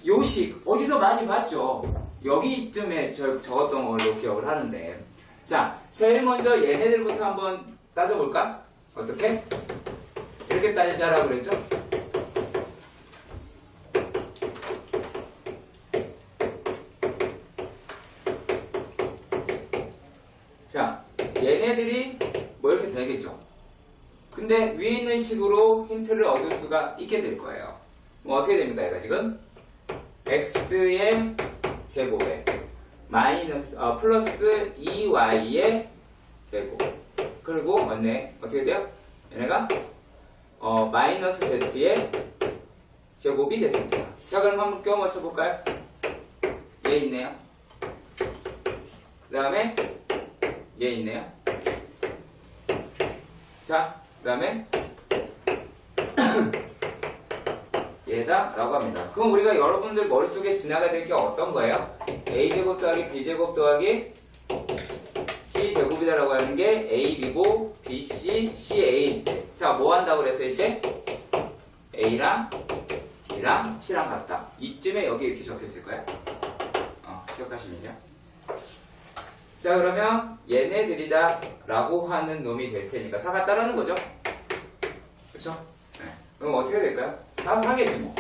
요식 어디서 많이 봤죠? 여기쯤에 적었던 걸로 기억을 하는데, 자, 제일 먼저 얘네들부터 한번 따져볼까? 어떻게? 이렇게 따지자라고 그랬죠? 자, 얘네들이 뭐 이렇게 되겠죠. 근데 위에 있는 식으로 힌트를 얻을 수가 있게 될 거예요. 뭐 어떻게 됩니까? 얘가 지금 x의 제곱에 마이너스 플러스 2y의 제곱, 그리고 맞네, 어떻게 돼요? 얘네가 마이너스 z의 제곱이 됐습니다. 자, 그럼 한번 껴 맞춰볼까요? 얘 있네요. 그 다음에 얘 있네요. 자, 그 다음에 얘다 라고 합니다. 그럼 우리가 여러분들 머릿속에 지나가야 될 게 어떤 거예요? a제곱 더하기 b제곱 더하기 c제곱이다 라고 하는 게 ab고 bc, ca. 자, 뭐 한다고 그랬어요 이제? a랑 b랑 c랑 같다. 이쯤에 여기 이렇게 적혀있을 거예요. 기억하시면요. 자, 그러면 얘네들이다 라고 하는 놈이 될 테니까 다 같다라는 거죠. 그쵸? 네. 그럼 어떻게 될까요? 다 하겠지 뭐.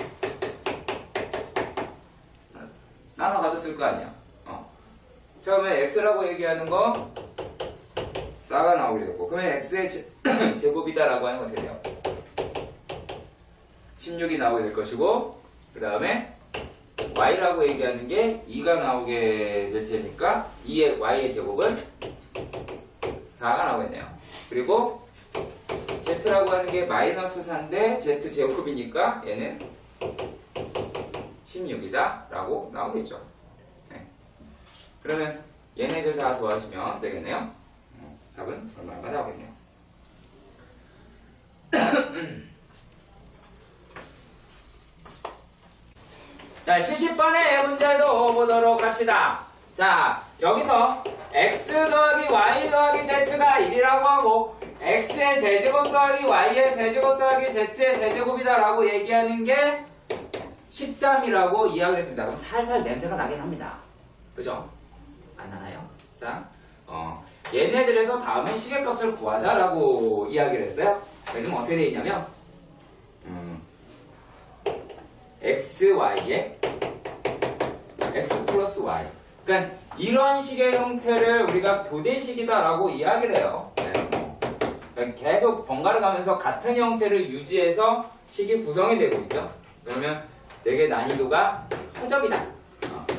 나눠 가졌을 거 아니야. 자, 그러면 x라고 얘기하는 거 4가 나오게 되고, 그러면 x의 제곱이다 라고 하는 건 어떻게 돼요? 16이 나오게 될 것이고, 그 다음에 y라고 얘기하는 게 2가 나오게 될 테니까 2의 y의 제곱은 4가 나오겠네요. 그리고 z라고 하는 게 마이너스 4인데 z 제곱이니까 얘는 16이다 라고 나오겠죠. 네. 그러면 얘네들 다 더하시면 되겠네요. 답은 얼마가 나오겠네요. 자, 70번의 문제도 보도록 합시다. 자, 여기서 x 더하기 y 더하기 z가 1이라고 하고 x의 세제곱 더하기 y의 세제곱 더하기 z의 세제곱이다 라고 얘기하는 게 13이라고 이야기를 했습니다. 그럼 살살 냄새가 나긴 합니다. 그죠? 안 나나요? 자, 얘네들에서 다음에 시계값을 구하자라고 이야기를 했어요. 그럼 어떻게 되어 있냐면 xy에 x 플러스 y. 그러니까 이런 식의 형태를 우리가 교대식이다라고 이야기를 해요. 그러니까 계속 번갈아 가면서 같은 형태를 유지해서 식이 구성이 되고 있죠. 그러면 되게 난이도가 허접이다.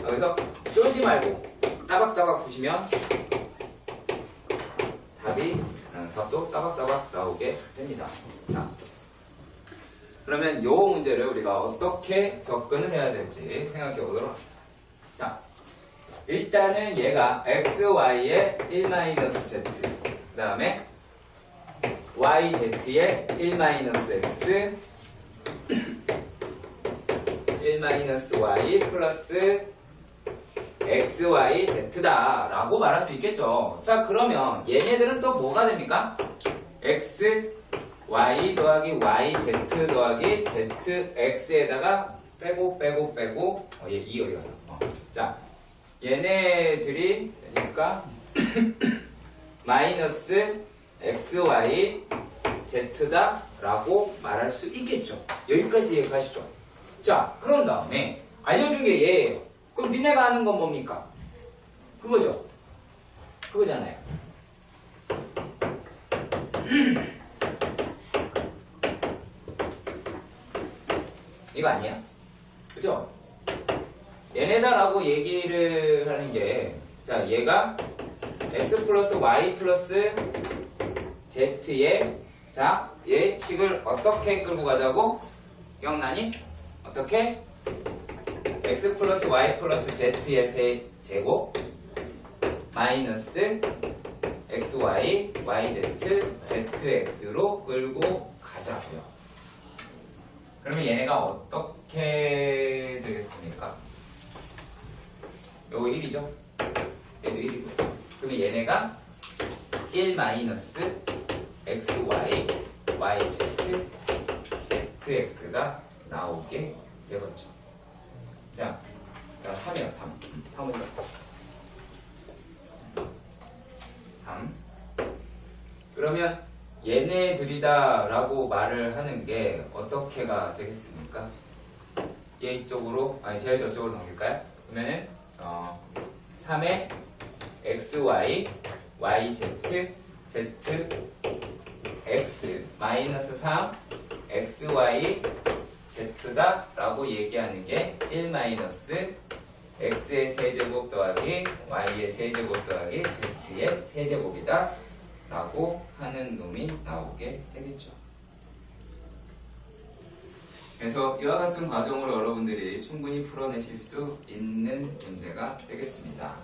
그래서 쫄지 말고 따박따박 푸시면 답도 따박따박 나오게 됩니다. 자, 그러면 이 문제를 우리가 어떻게 접근을 해야 될지 생각해 보도록 하겠습니다. 자, 일단은 얘가 xy의 1-z, 그 다음에 yz의 1-x, 1-y 플러스 xyz다 라고 말할 수 있겠죠. 자, 그러면 얘네들은 또 뭐가 됩니까? x, y 더하기 yz 더하기 zx에다가 빼고 얘 2 어디 갔어? 자, 얘네들이 되니까 마이너스 xy z다 라고 말할 수 있겠죠. 여기까지 이해가시죠? 자, 그런 다음에 알려준 게 얘예요. 그럼 니네가 아는 건 뭡니까? 그거죠? 그거잖아요. 이거 아니야? 그죠? 얘네다라고 얘기를 하는 게, 자, 얘가 x 플러스 y 플러스 z의, 자, 얘 식을 어떻게 끌고 가자고? 기억나니? 어떻게? x 플러스 y 플러스 z의 세제곱 마이너스 xy, yz, zx로 끌고 가자고요. 그러면 얘네가 어떻게 되겠습니까? 요거 1이죠? 얘도 1이고. 그러면 얘네가 1 마이너스 xy, yz, zx가 나오게 되겠죠. 자, 3이요, 3. 3은 3. 그러면 얘네들이다 라고 말을 하는 게 어떻게가 되겠습니까? 얘 이쪽으로, 아니, 제가 저쪽으로 넘길까요? 그러면은, 3의 xy, yz, zx, 마이너스 3, xy, z다 라고 얘기하는 게 1 마이너스 x의 세제곱 더하기 y의 세제곱 더하기 z의 세제곱이다 라고 하는 놈이 나오게 되겠죠. 그래서 이와 같은 과정을 여러분들이 충분히 풀어내실 수 있는 문제가 되겠습니다.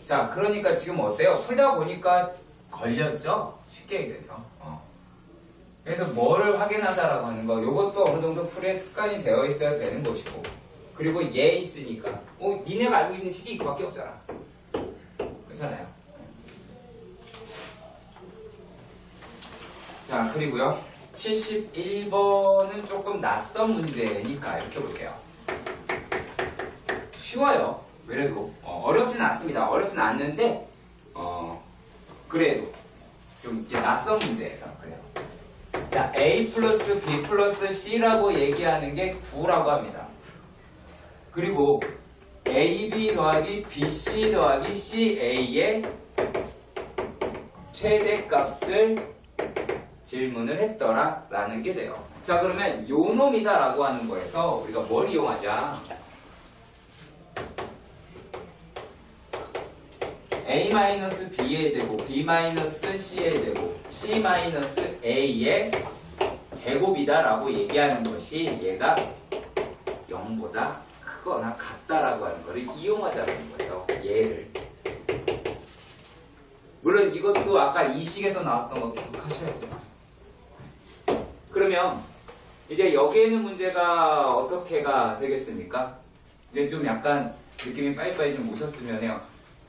자, 그러니까 지금 어때요? 풀다 보니까 걸렸죠? 쉽게 얘기해서. 그래서 뭐를 확인하자라고 하는 거, 요것도 어느 정도 풀이의 습관이 되어 있어야 되는 것이고, 그리고 얘 있으니까, 니네가 알고 있는 식이 이거밖에 없잖아. 그렇잖아요. 자, 그리고요, 71번은 조금 낯선 문제니까 이렇게 볼게요. 쉬워요. 그래도 어렵진 않습니다. 어렵진 않는데, 그래도 좀 이제 낯선 문제에서 그래요. 자, A 플러스 B 플러스 C라고 얘기하는 게 9라고 합니다. 그리고 AB 더하기 BC 더하기 CA의 최대값을 질문을 했더라 라는 게 돼요. 자, 그러면 요 놈이다 라고 하는 거에서 우리가 뭘 이용하자? A-B의 제곱, B-C의 제곱, C-A의 제곱이다 라고 얘기하는 것이 얘가 0보다 크거나 같다라고 하는 거를 이용하자는 거예요. 얘를. 물론 이것도 아까 이 식에서 나왔던 거 기억하셔야 돼요. 그러면 이제 여기에 있는 문제가 어떻게가 되겠습니까? 이제 좀 약간 느낌이 빨리빨리 좀 오셨으면 해요.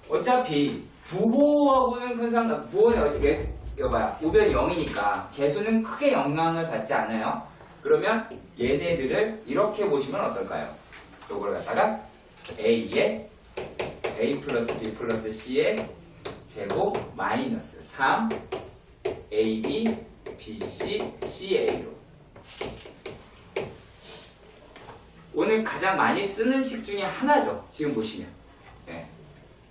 어차피 부호하고는 큰 상관, 부호는 어떻게 이거 봐요. 우변 0이니까 개수는 크게 영향을 받지 않아요. 그러면 얘네들을 이렇게 보시면 어떨까요? 요걸 갖다가 A에 A 플러스 B 플러스 C의 제곱 마이너스 3 AB BC CA로 오늘 가장 많이 쓰는 식 중에 하나죠. 지금 보시면 네.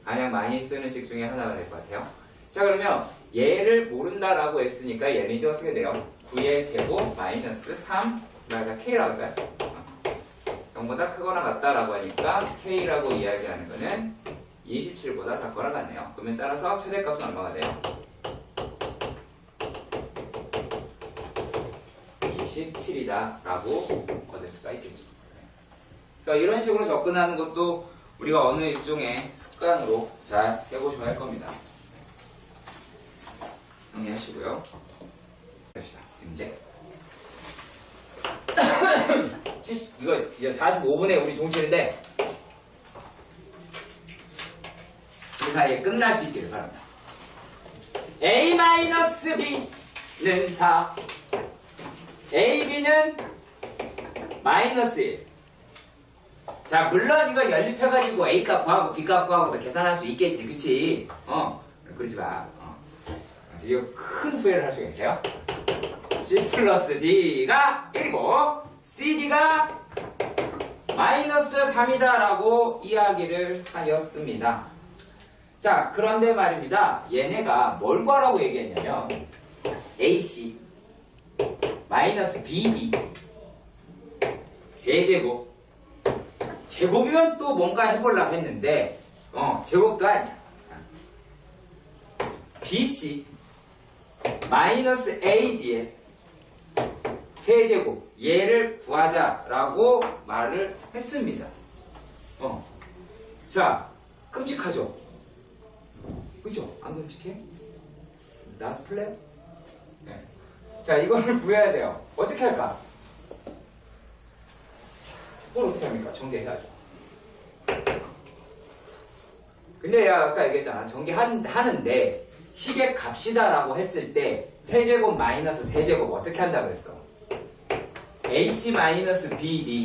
가장 많이 쓰는 식 중에 하나가 될 것 같아요. 자 그러면 얘를 모른다라고 했으니까 얘는 이제 어떻게 돼요? 9의 제곱 마이너스 3 그러니까 K라고 할까요? 0보다 크거나 같다라고 하니까 K라고 이야기하는 거는 27보다 작거나 같네요. 그러면 따라서 최대값은 얼마가 돼요? 27이다 라고 얻을 수가 있겠죠. 그러니까 이런 식으로 접근하는 것도 우리가 어느 일종의 습관으로 잘 해보시면 할 겁니다. 정리하시고요. 봅시다. 문제. 이거 이제 45분에 우리 종칠인데 그 사이에 끝날 수 있기를 바랍니다. A-B는 4 AB는 마이너스 1. 자 물론 이거 연립해가지고 A값 구하고 B값 구하고 계산할 수 있겠지 그치? 그러지 마. 이거 큰 후회를 할 수가 있어요. C 플러스 D가 1이고 CD가 마이너스 3이다 라고 이야기를 하였습니다. 자 그런데 말입니다. 얘네가 뭘 구하라고 얘기했냐면 AC 마이너스 BD 세제곱 제곱이면 또 뭔가 해보려고 했는데 제곱도 아니야. BC 마이너스 AD의 세제곱 얘를 구하자라고 말을 했습니다. 자 끔찍하죠? 그죠? 안 끔찍해? 나스 플레이? 네. 자 이거를 구해야 돼요. 어떻게 할까? 뭘 어떻게 합니까? 전개해야죠. 근데 아까 얘기했잖아. 전개하는데 식의 값이다라고 했을 때 세제곱 마이너스 세제곱 어떻게 한다 그랬어? AC 마이너스 BD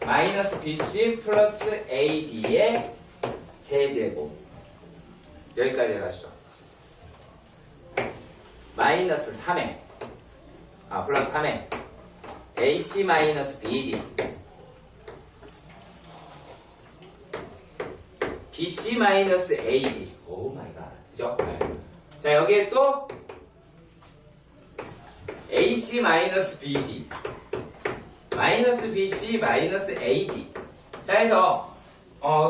마이너스 BC 플러스 AD의 세제곱 여기까지 해가시죠. 마이너스 3에 플러스 3에 AC 마이너스 BD BC 마이너스 AD 오 마이 갓 그죠? 네. 자 여기에 또 AC 마이너스 BD 마이너스 BC 마이너스 AD 자 해서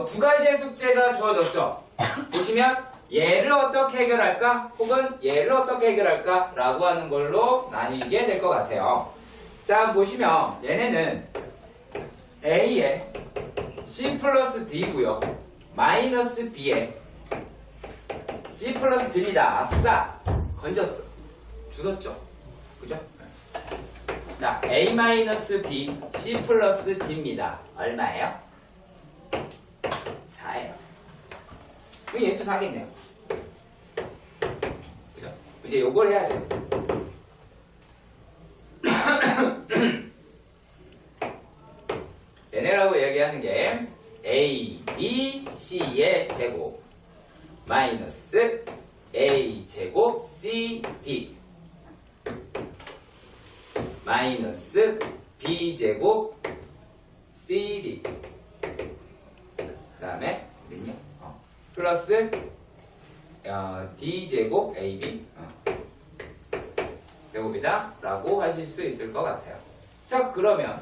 두 가지의 숙제가 주어졌죠. 보시면 얘를 어떻게 해결할까 혹은 얘를 어떻게 해결할까 라고 하는 걸로 나뉘게 될 것 같아요. 자 보시면 얘네는 A에 C 플러스 D고요 마이너스 B에 C 플러스 D입니다. 아싸 건졌어 주웠죠 그죠? 자 A 마이너스 B C 플러스 D입니다. 얼마예요? 4예요. 얘도 4겠네요. 그죠? 이제 요걸 해야죠. 얘네라고 얘기하는 게 A, B, C의 제곱 마이너스 A 제곱 C, D 마이너스 B 제곱 C, D 그 다음에 어딨냐? 플러스 D 제곱 AB 제곱이다 라고 하실 수 있을 것 같아요. 자 그러면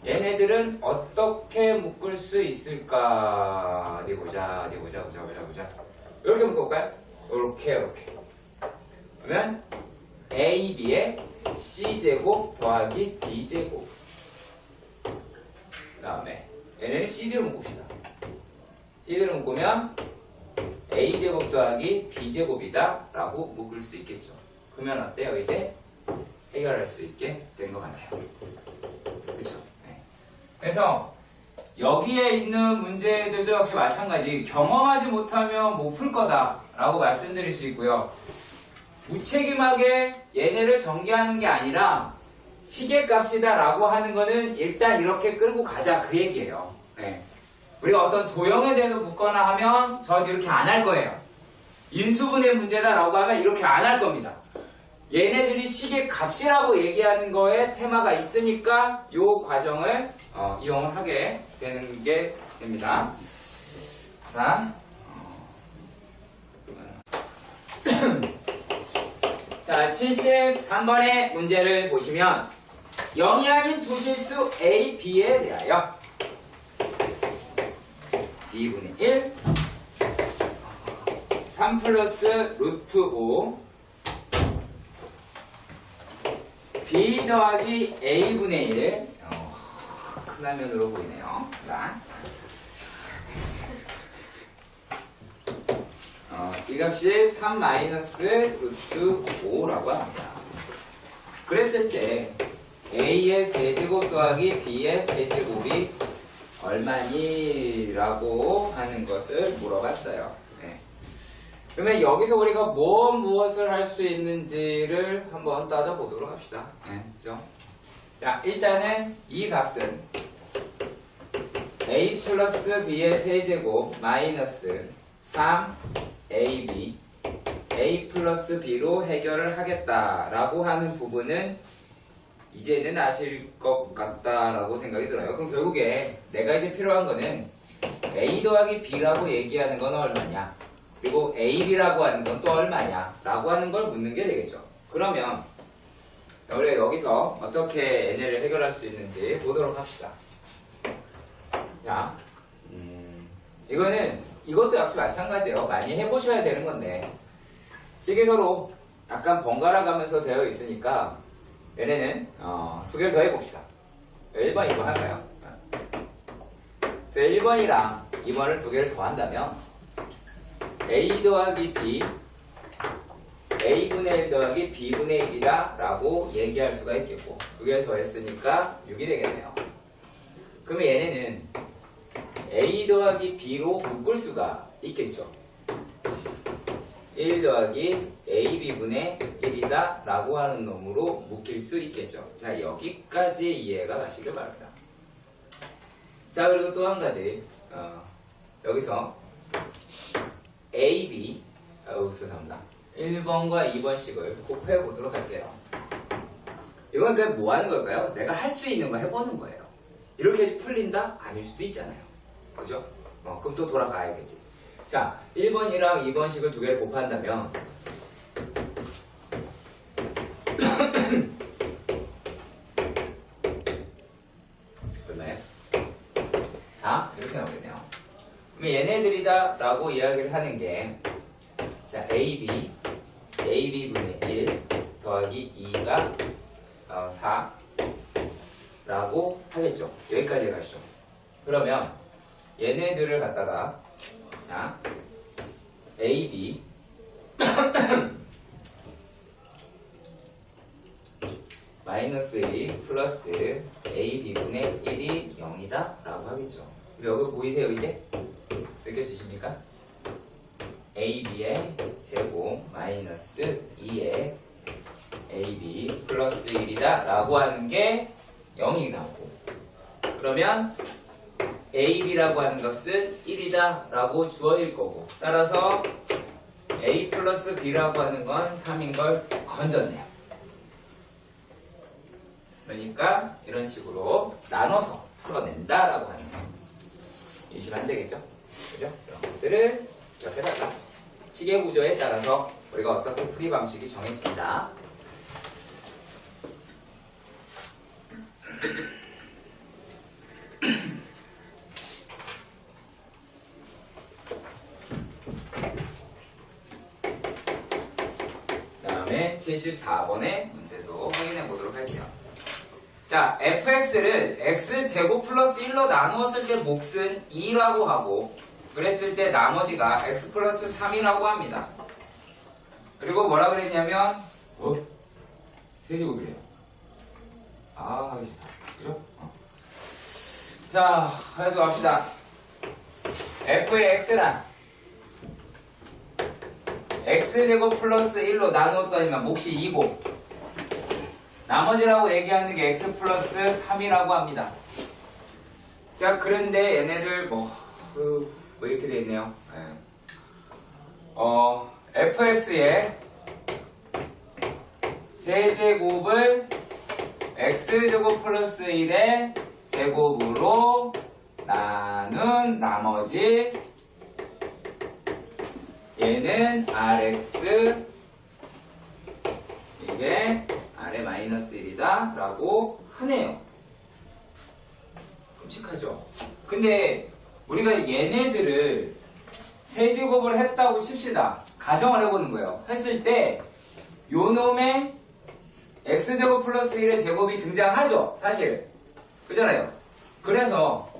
얘네들은 어떻게 묶을 수 있을까? 어디 보자. 이렇게 묶어볼까요? 이렇게 그러면 AB의 C제곱 더하기 D제곱 그 다음에 얘네는 CD로 묶읍시다. CD로 묶으면 A제곱 더하기 B제곱이다 라고 묶을 수 있겠죠. 그러면 어때요? 이제 해결할 수 있게 된 것 같아요. 그렇죠? 네. 그래서 여기에 있는 문제들도 역시 마찬가지 경험하지 못하면 못 풀 거다 라고 말씀드릴 수 있고요. 무책임하게 얘네를 전개하는 게 아니라 시계값이다 라고 하는 거는 일단 이렇게 끌고 가자 그 얘기예요. 네. 우리가 어떤 도형에 대해서 묻거나 하면 전 이렇게 안 할 거예요. 인수분해 문제다 라고 하면 이렇게 안 할 겁니다. 얘네들이 시계값이라고 얘기하는 거에 테마가 있으니까 이 과정을 이용을 하게 되는 게 됩니다. 자, 자 73번의 문제를 보시면 0이 아닌 두 실수 A, B에 대하여 B분의 1 3 플러스 루트 5 B 더하기 A분의 1 큰 화면으로 보이네요. 자, 이 값이 3 마이너스 루트 5라고 합니다. 그랬을 때 A의 세제곱 더하기 B의 세제곱이 얼마니? 라고 하는 것을 물어봤어요. 네. 그러면 여기서 우리가 무엇을 할 수 있는지를 한번 따져보도록 합시다. 네, 그죠? 자, 일단은 이 값은 A 플러스 B의 세제곱 마이너스 3AB A 플러스 B로 해결을 하겠다라고 하는 부분은 이제는 아실 것 같다라고 생각이 들어요. 그럼 결국에 내가 이제 필요한 거는 A 더하기 B라고 얘기하는 건 얼마냐, 그리고 AB라고 하는 건 또 얼마냐 라고 하는 걸 묻는 게 되겠죠. 그러면 우리가 여기서 어떻게 얘네를 해결할 수 있는지 보도록 합시다. 자, 이것도 역시 마찬가지예요. 많이 해보셔야 되는 건데 시계서로 약간 번갈아 가면서 되어 있으니까 얘네는 두 개를 더 해봅시다. 1번, 2번 할까요? 1번이랑 2번을 두 개를 더 한다면 A 더하기 B A분의 1 더하기 B분의 1이다 라고 얘기할 수가 있겠고, 두 개를 더 했으니까 6이 되겠네요. 그러면 얘네는 A 더하기 B로 묶을 수가 있겠죠. 1 더하기 AB분의 1이다 라고 하는 놈으로 묶일 수 있겠죠. 자, 여기까지 이해가 가시길 바랍니다. 자, 그리고 또 한 가지, 여기서 AB, 죄송합니다. 1번과 2번씩을 곱해 보도록 할게요. 이건 그냥 뭐 하는 걸까요? 내가 할 수 있는 거 해보는 거예요. 이렇게 풀린다? 아닐 수도 있잖아요. 그죠? 그럼 또 돌아가야겠지. 자, 1번이랑 2번씩을 두 개를 곱한다면 얼마예요? 4? 이렇게 나오겠네요. 그럼 얘네들이다 라고 이야기를 하는 게, 자, AB분의 1 더하기 2가 4 라고 하겠죠. 여기까지 가시죠. 그러면 얘네들을 갖다가, 자, AB 마이너스 2 플러스 AB분의 1이 0이다 라고 하겠죠. 여기 보이세요 이제? 느껴지십니까? AB의 제곱 마이너스 2의 AB 플러스 1이다 라고 하는 게 0이 나오고, 그러면 AB라고 하는 값은 1이다 라고 주어질 거고, 따라서 A 플러스 B라고 하는 건 3인 걸 건졌네요. 그러니까 이런 식으로 나눠서 풀어낸다 라고 하는 거 이해하시면 안 되겠죠? 그죠? 이런 것들을 이렇게다가 시계 구조에 따라서 우리가 어떻게 풀이 방식이 정해집니다. 다음에 74번의 문제도 확인해 보도록 할게요. 자, fx를 x제곱 플러스 1로 나누었을 때 몫은 2라고 하고, 그랬을 때 나머지가 x 플러스 3이라고 합니다. 그리고 뭐라 그랬냐면 세제곱이래요. 아, 하기 싫다. 그죠? 자, 해도 합시다. f의 x란 x제곱 플러스 1로 나누었더니만 몫이 2고 나머지라고 얘기하는 게 x 플러스 3이라고 합니다. 자, 그런데 얘네를 뭐 이렇게 돼 있네요. fx의 세제곱을 x제곱 플러스 1의 제곱으로 나눈 나머지 얘는 rx 이게 r의 마이너스 1이다 라고 하네요. 끔찍하죠. 근데 우리가 얘네들을 세제곱을 했다고 칩시다. 가정을 해보는 거예요. 했을 때 요놈의 x제곱 플러스 1의 제곱이 등장하죠. 사실 그잖아요. 그래서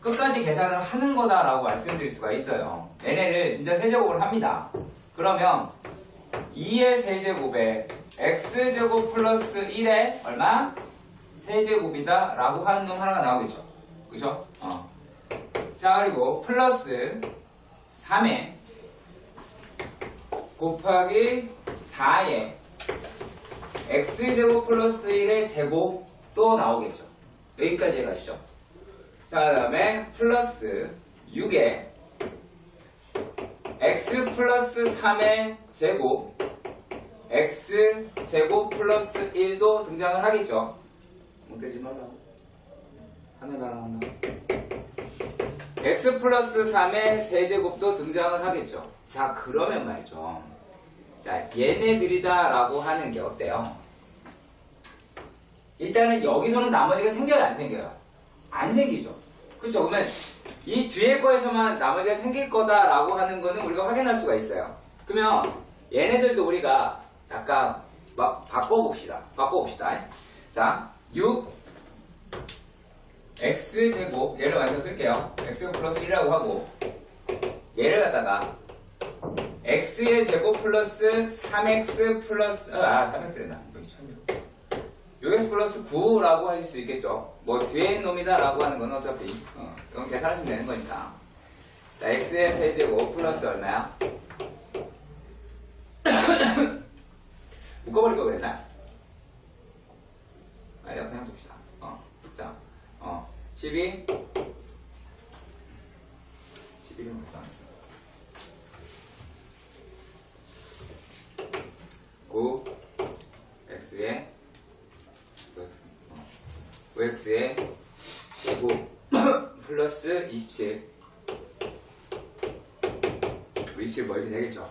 끝까지 계산을 하는 거다라고 말씀드릴 수가 있어요. 얘네를 진짜 세제곱을 합니다. 그러면 2의 세제곱에 x제곱 플러스 1의 얼마? 세제곱이다 라고 하는 놈 하나가 나오겠죠. 그죠? 자, 그리고 플러스 3에 곱하기 4에 x제곱 플러스 1의 제곱도 나오겠죠. 여기까지 가시죠. 자, 그 다음에 플러스 6에 x 플러스 3의 제곱 x 제곱 플러스 1도 등장을 하겠죠. 뭉개지 말라고. 하늘 가라한다. x 플러스 3의 세제곱도 등장을 하겠죠. 자, 그러면 말이죠. 자, 얘네들이다 라고 하는 게 어때요? 일단은 여기서는 나머지가 생겨요, 안 생겨요? 안 생기죠. 그쵸? 그러면 이 뒤에 거에서만 나머지가 생길 거다라고 하는 거는 우리가 확인할 수가 있어요. 그러면 얘네들도 우리가 약간 막 바꿔봅시다. 자, 6 x제곱 얘를 완전 쓸게요. x 플러스 1이라고 하고 얘를 갖다가 x의 제곱 플러스 3x 플러스 3x랬나? 여기 천이요. 6x 플러스 9라고 하실 수 있겠죠. 뭐 뒤에 있는 놈이다 라고 하는 건 어차피 이건 계산하시면 되는 거니까. 자, x의 세제곱 플러스 얼마야? 묶어버릴 거 그랬나? 아니다, 그냥 둡시다. 자, 12 11은 못 하겠어. 9 x의 5x의 제곱 플러스 27 27 뭐 이렇게 되겠죠.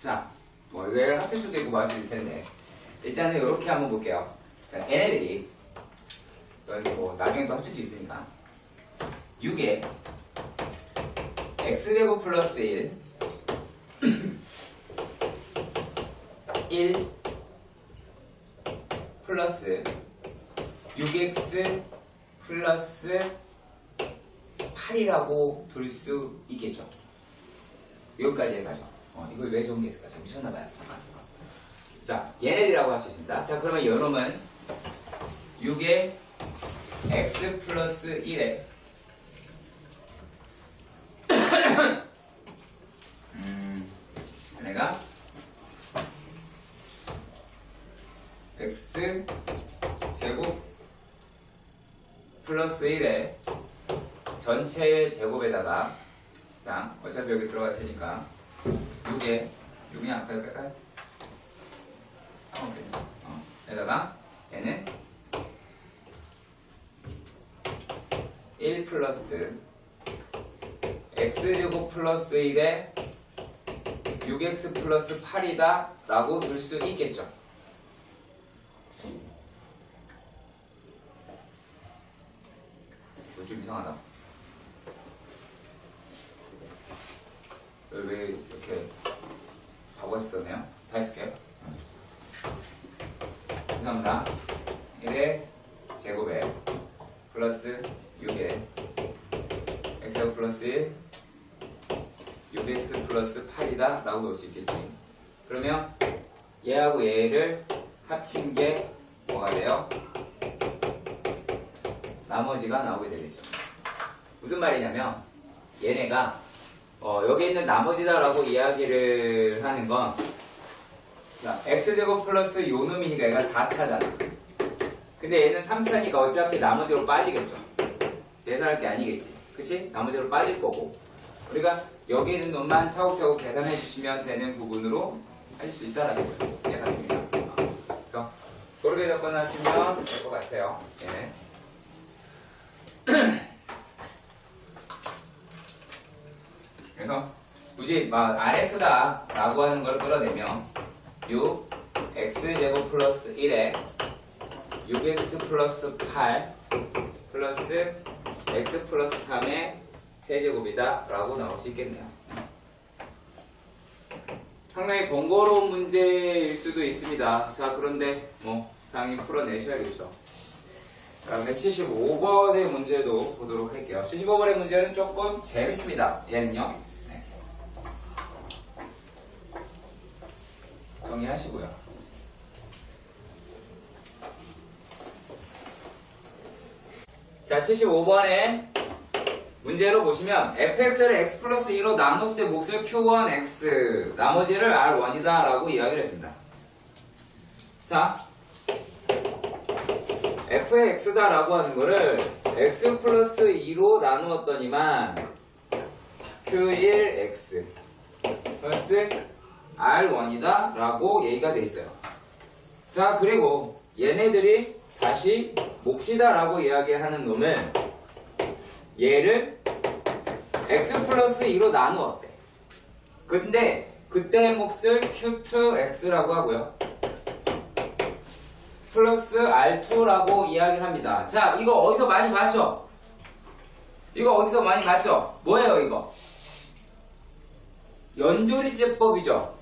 자, 뭐 이걸 합칠 수도 있고 뭐 할 수도 있을 텐데 일단은 이렇게 한번 볼게요. 자, 얘네들이 여기 뭐 나중에 또 합칠 수 있으니까 6에 x제곱 플러스 1 1 플러스 6x 플러스 8이라고 둘 수 있겠죠. 여기까지 해가죠. 이걸 왜 정리했을까? 참 미쳤나봐요. 잠깐. 자, 얘네들이라고 할 수 있습니다. 자, 그러면 요놈은 6에 x 플러스 1에 얘네가 x 제곱 플러스 1에 전체의 제곱에다가 자, 어차피 여기 들어갈 테니까 6에 6이 아까 뺄까요? 에다가 얘는 1 플러스 x제곱 플러스 1에 6x 플러스 8이다 라고 둘 수 있겠죠. 이거 좀 이상하다. 왜 이렇게 하고 있었네요? 다 했을게요. 죄송합니다. 1의 제곱에 플러스 6에 x 플러스 1 6x 플러스 8이다 라고 볼 수 있겠지. 그러면 얘하고 얘를 합친 게 뭐가 돼요? 나머지가 나오게 되겠죠. 무슨 말이냐면 얘네가 여기 있는 나머지다라고 이야기를 하는 건, 자, x제곱 플러스 요 놈이니까 얘가 4차잖아. 근데 얘는 3차니까 어차피 나머지로 빠지겠죠. 계산할 게 아니겠지. 그치? 나머지로 빠질 거고. 우리가 여기 있는 놈만 차곡차곡 계산해 주시면 되는 부분으로 하실 수 있다라는 거예요. 예상입니다. 그래서 그렇게 접근하시면 될 것 같아요. 예. 그래서 굳이 막 RS다 라고 하는 걸 끌어내면 6x제곱 플러스 1에 6x 플러스 8 플러스 x 플러스 3의 세제곱이다 라고 나올 수 있겠네요. 상당히 번거로운 문제일 수도 있습니다. 자, 그런데 뭐 당연히 풀어내셔야겠죠. 다음에 75번의 문제도 보도록 할게요. 75번의 문제는 조금 재밌습니다. 얘는요. 네. 정리하시고요. 자, 75번에 문제로 보시면 fx를 x 플러스 2로 나눴을 때 몫을 q1x 나머지를 r1이다 라고 이야기를 했습니다. 자, f의 x다 라고 하는 거를 x 플러스 2로 나누었더니만 q1x 플러스 r1이다 라고 얘기가 돼 있어요. 자, 그리고 얘네들이 다시 몫이다 라고 이야기하는 놈은 얘를 x 플러스 2로 나누었대. 근데 그때의 몫을 q2x라고 하고요. 플러스 r2라고 이야기를 합니다. 자, 이거 어디서 많이 봤죠? 이거 어디서 많이 봤죠? 뭐예요, 이거? 연조리제법이죠.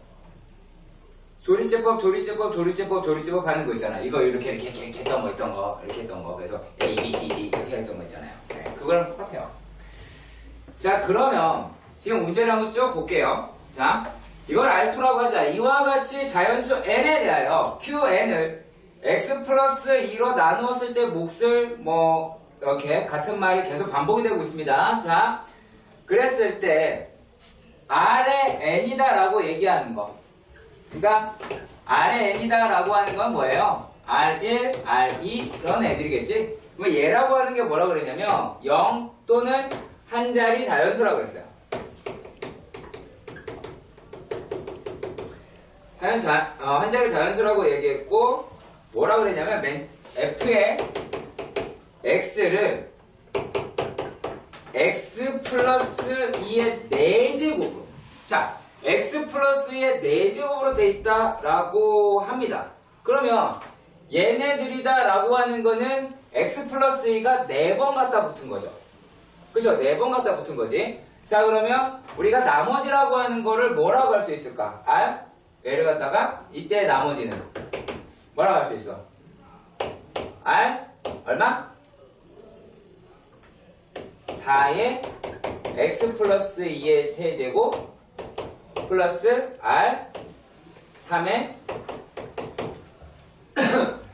조리제법 하는 거 있잖아. 이거 이렇게 했던 거, 이렇게 했던 거. 그래서 A, B, C, D 이렇게 했던 거 있잖아요. 네, 그거랑 똑같아요. 자, 그러면 지금 문제를 한번 쭉 볼게요. 자, 이걸 R2라고 하자. 이와 같이 자연수 n에 대하여 qn을 x 플러스 2로 나누었을 때 몫을 뭐 이렇게 같은 말이 계속 반복이 되고 있습니다. 자, 그랬을 때 R의 n이다 라고 얘기하는 거. 그러니까 R의 n이다 라고 하는 건 뭐예요? R1, R2 그런 애들이겠지? 그럼 얘라고 하는 게 뭐라고 그랬냐면 0 또는 한 자리 자연수라고 그랬어요. 한 자리 자연수라고 얘기했고 뭐라고 그랬냐면 f의 x를 x 플러스 2의 4제곱으로 자, x 플러스 2의 4제곱으로 돼 있다 라고 합니다. 그러면 얘네들이다 라고 하는 거는 x 플러스 2가 4번 갖다 붙은 거죠. 그쵸? 4번 갖다 붙은 거지. 자, 그러면 우리가 나머지라고 하는 거를 뭐라고 할 수 있을까? R? 얘를 갖다가 이때 나머지는 뭐라고 할 수 있어? R? 얼마? 4의 x 플러스 2의 세제곱 플러스 R 3의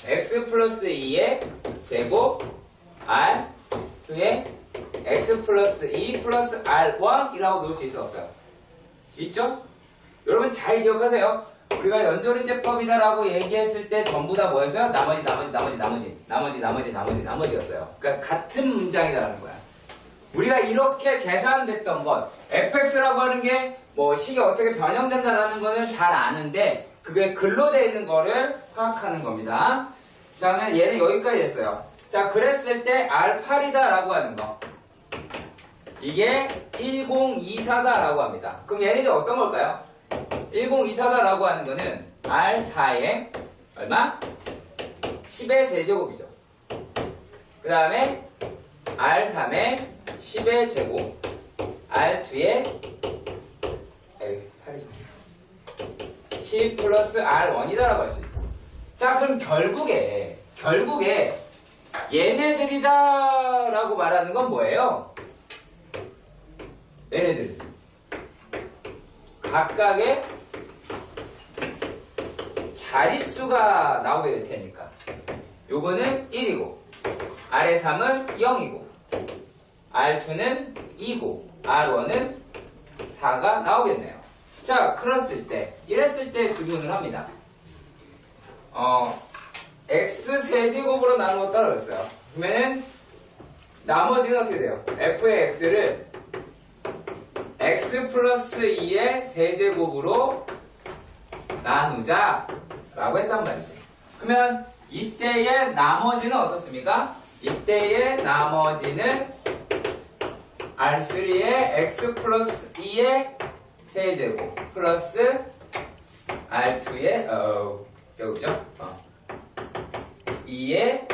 x 플러스 2의 제곱 R 2의 x 플러스 2 플러스 R1 이라고 놓을 수 있어 없어요? 있죠? 여러분 잘 기억하세요. 우리가 연조리제법이다 라고 얘기했을 때 전부 다 뭐였어요? 나머지였어요. 그러니까 같은 문장이다라는 거야. 우리가 이렇게 계산됐던 것 fx라고 하는 게 뭐 식이 어떻게 변형된다라는 거는 잘 아는데 그게 글로 되어 있는 거를 파악하는 겁니다. 자, 그러면 얘는 여기까지 됐어요. 자, 그랬을 때 R8이다 라고 하는 거 이게 1024다 라고 합니다. 그럼 얘는 이제 어떤 걸까요? 1024다 라고 하는 거는 R4의 얼마? 10의 세제곱이죠. 그 다음에 R3의 10의 제곱 R2의 10 플러스 R1이다 라고 할 수 있어. 자, 그럼 결국에 얘네들이다 라고 말하는 건 뭐예요? 얘네들 각각의 자릿수가 나오게 될 테니까 요거는 1이고 R의 3은 0이고 R2는 2고 R1은 4가 나오겠네요. 자, 그랬을 때, 이랬을 때 구분을 합니다. x 세제곱으로 나누었다고 그랬어요. 그러면은 나머지는 어떻게 돼요? f의 x를 x 플러스 2의 세제곱으로 나누자 라고 했단 말이죠. 그러면 이때의 나머지는 어떻습니까? 이때의 나머지는 R3의 x 플러스 2의 세제곱 플러스 R2의 제곱이죠? 2의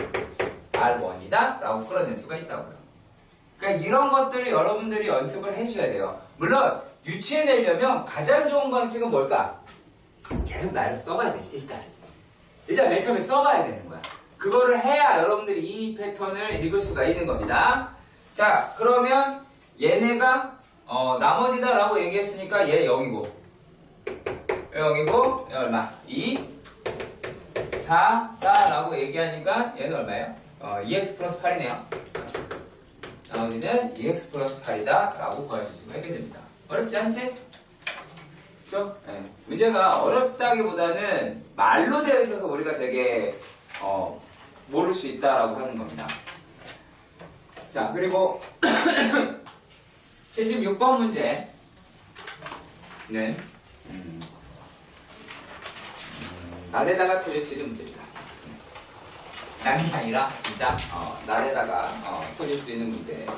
R1이다 라고 끌어낼 수가 있다고요. 그러니까 이런 것들을 여러분들이 연습을 해주셔야 돼요. 물론 유추해 내려면 가장 좋은 방식은 뭘까? 계속 나를 써봐야 되지. 일단 맨 처음에 써봐야 되는 거야. 그거를 해야 여러분들이 이 패턴을 읽을 수가 있는 겁니다. 자, 그러면 얘네가 나머지다 라고 얘기했으니까 얘 0이고 0이고 얘 얼마? 2 4다 라고 얘기하니까 얘는 얼마예요? 2x 플러스 8이네요. 나머지는 2x 플러스 8이다 라고 구하실 수가 있게 됩니다. 어렵지 않지? 그렇죠? 네. 문제가 어렵다기보다는 말로 되어 있어서 우리가 되게 모를 수 있다라고 하는 겁니다. 자, 그리고 76번 문제는 날에다가 틀릴 수 있는 문제입니다. 남이 아니라 진짜 날에다가 틀릴 수 있는 문제예요.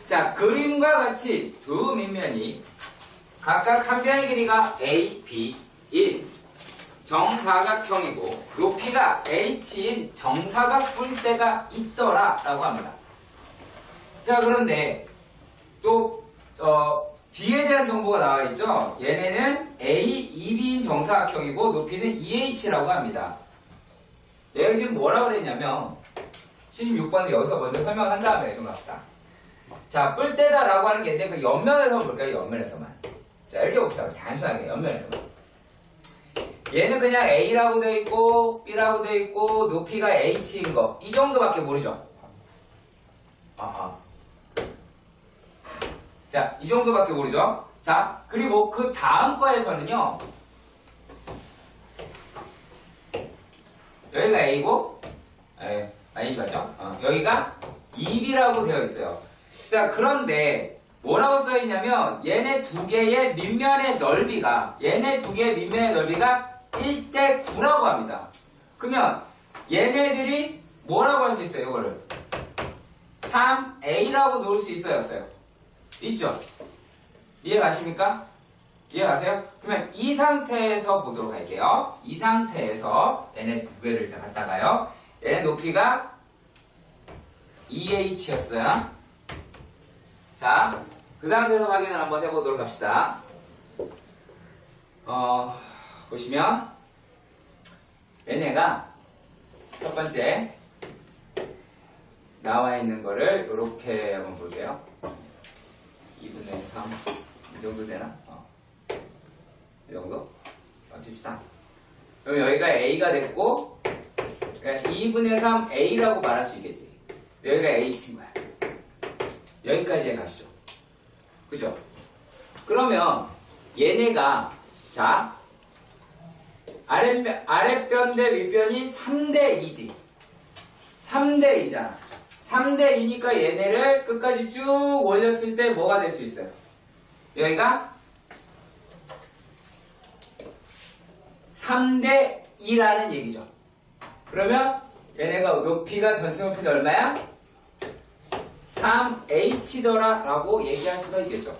자, 그림과 같이 두 밑면이 각각 한 변의 길이가 A, B인 정사각형이고 높이가 H인 정사각 뿔대가 있더라 라고 합니다. 자, 그런데 또 B에 대한 정보가 나와 있죠. 얘네는 A, EB인 정사각형이고 높이는 EH라고 합니다. 얘가 지금 뭐라고 그랬냐면 76번을 여기서 먼저 설명한 다음에 좀 합시다. 자, 뿔대다 라고 하는 게 있는데 그 옆면에서 볼까요? 옆면에서만. 자, 이렇게 봅시다. 단순하게 옆면에서만. 얘는 그냥 A라고 되어 있고 B라고 되어 있고 높이가 H인 거 이 정도밖에 모르죠. 자, 이 정도밖에 모르죠. 자, 그리고 그 다음 거에서는요. 여기가 A고 A 맞죠? 여기가 EB라고 되어 있어요. 자, 그런데 뭐라고 써 있냐면 얘네 두 개의 밑면의 넓이가 1대 9라고 합니다. 그러면 얘네들이 뭐라고 할 수 있어요? 이거를 3A라고 놓을 수 있어요? 없어요? 있죠? 이해 가십니까? 이해 가세요? 그러면 이 상태에서 보도록 할게요. 이 상태에서 얘네 두 개를 갖다가요. 얘네 높이가 2H였어요. 자, 그 상태에서 확인을 한번 해보도록 합시다. 보시면 얘네가 첫 번째 나와 있는 거를 이렇게 한번 볼게요. 2분의 3 이 정도 되나? 이 정도? 칩시다. 그럼 여기가 A가 됐고 2분의 3 A라고 말할 수 있겠지. 여기가 H인 거야. 여기까지 가시죠. 그죠? 그러면 얘네가 자 아랫변 대 윗변이 3대 2지. 3대 2잖아. 3대 2니까 얘네를 끝까지 쭉 올렸을 때 뭐가 될 수 있어요? 여기가 3대 2라는 얘기죠. 그러면 얘네가 높이가 전체 높이는 얼마야? 3H더라 라고 얘기할 수가 있겠죠.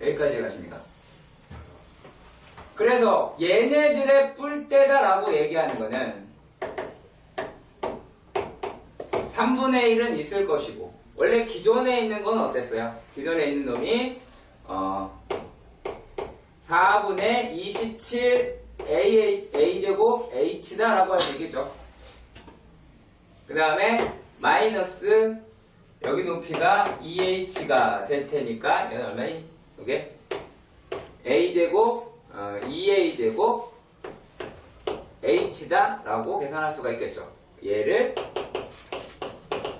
여기까지 가십니까? 그래서 얘네들의 뿔대다 라고 얘기하는 거는 3분의 1은 있을 것이고 원래 기존에 있는 건 어땠어요? 기존에 있는 놈이 4분의 27 A제곱 H다 라고 할 수 있겠죠. 그 다음에 마이너스 여기 높이가 2H가 될 테니까 얘는 얼마니? 이게 A제곱 2A제곱 H다 라고 계산할 수가 있겠죠. 얘를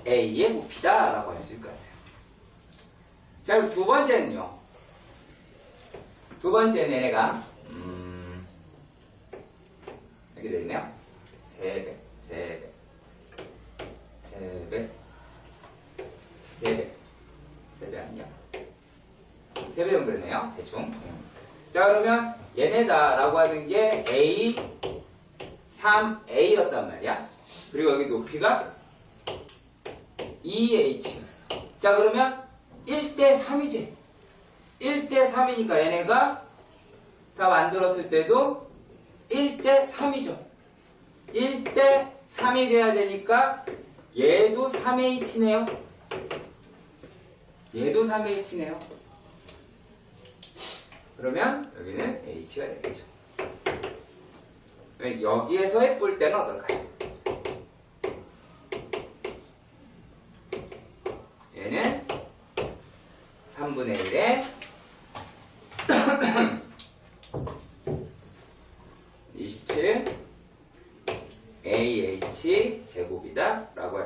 A의 높이다 라고 할 수 있을 것 같아요. 자, 그리고 두 번째는요. 두 번째는 얘네가 이렇게 되어 있네요. 3배, 3배, 3배, 3배, 3배 아니야? 3배 정도 되네요. 대충. 자, 그러면 얘네다라고 하는 게 A, 3A였단 말이야. 그리고 여기 높이가 2H였어. 자, 그러면 1대3이지. 1대3이니까 얘네가 다 만들었을 때도 1대3이죠. 1대3이 돼야 되니까 얘도 3H네요. 얘도 3H네요. 그러면 여기는 H가 되겠죠. 여기에서의 뿔 때는 어떨까요? 얘는 3분의 1에 27 AH 제곱이다 라고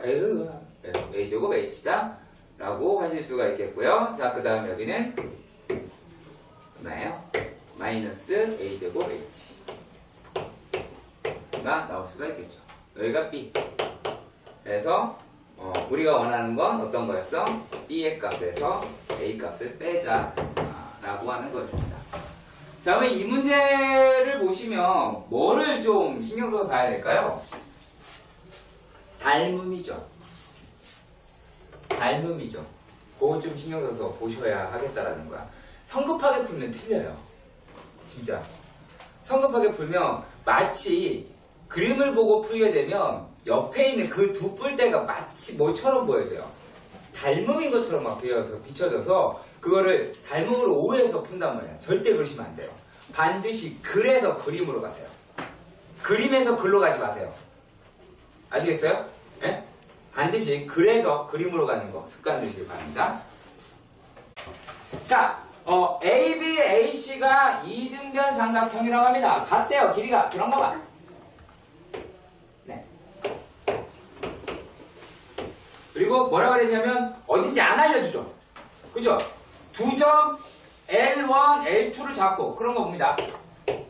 A 제곱 H다 라고 하실 수가 있겠고요. 자, 그 다음 여기는 얼마예요? 마이너스 A 제곱 H 가 나올 수가 있겠죠. 여기가 B. 그래서 우리가 원하는 건 어떤 거였어? B의 값에서 A 값을 빼자 라고 하는 거였습니다. 자, 그럼 이 문제를 보시면 뭐를 좀 신경 써서 봐야 될까요? 닮음이죠. 닮음이죠. 그건 좀 신경 써서 보셔야 하겠다라는 거야. 성급하게 풀면 틀려요. 진짜. 성급하게 풀면 마치 그림을 보고 풀게 되면 옆에 있는 그 두 뿔대가 마치 뭐처럼 보여져요. 닮음인 것처럼 막 비춰져서 그거를 닮음으로 오해해서 푼단 말이야. 절대 그러시면 안 돼요. 반드시 글에서 그림으로 가세요. 그림에서 글로 가지 마세요. 아시겠어요? 예? 반드시 글에서 그림으로 가는 거 습관 들이시길 바랍니다. 자, AB, AC가 이등변 삼각형이라고 합니다. 같대요. 길이가. 그런가 봐. 네. 그리고 뭐라 그랬냐면 어딘지 안 알려주죠. 그죠? 두 점 L1, L2를 잡고 그런 거 봅니다.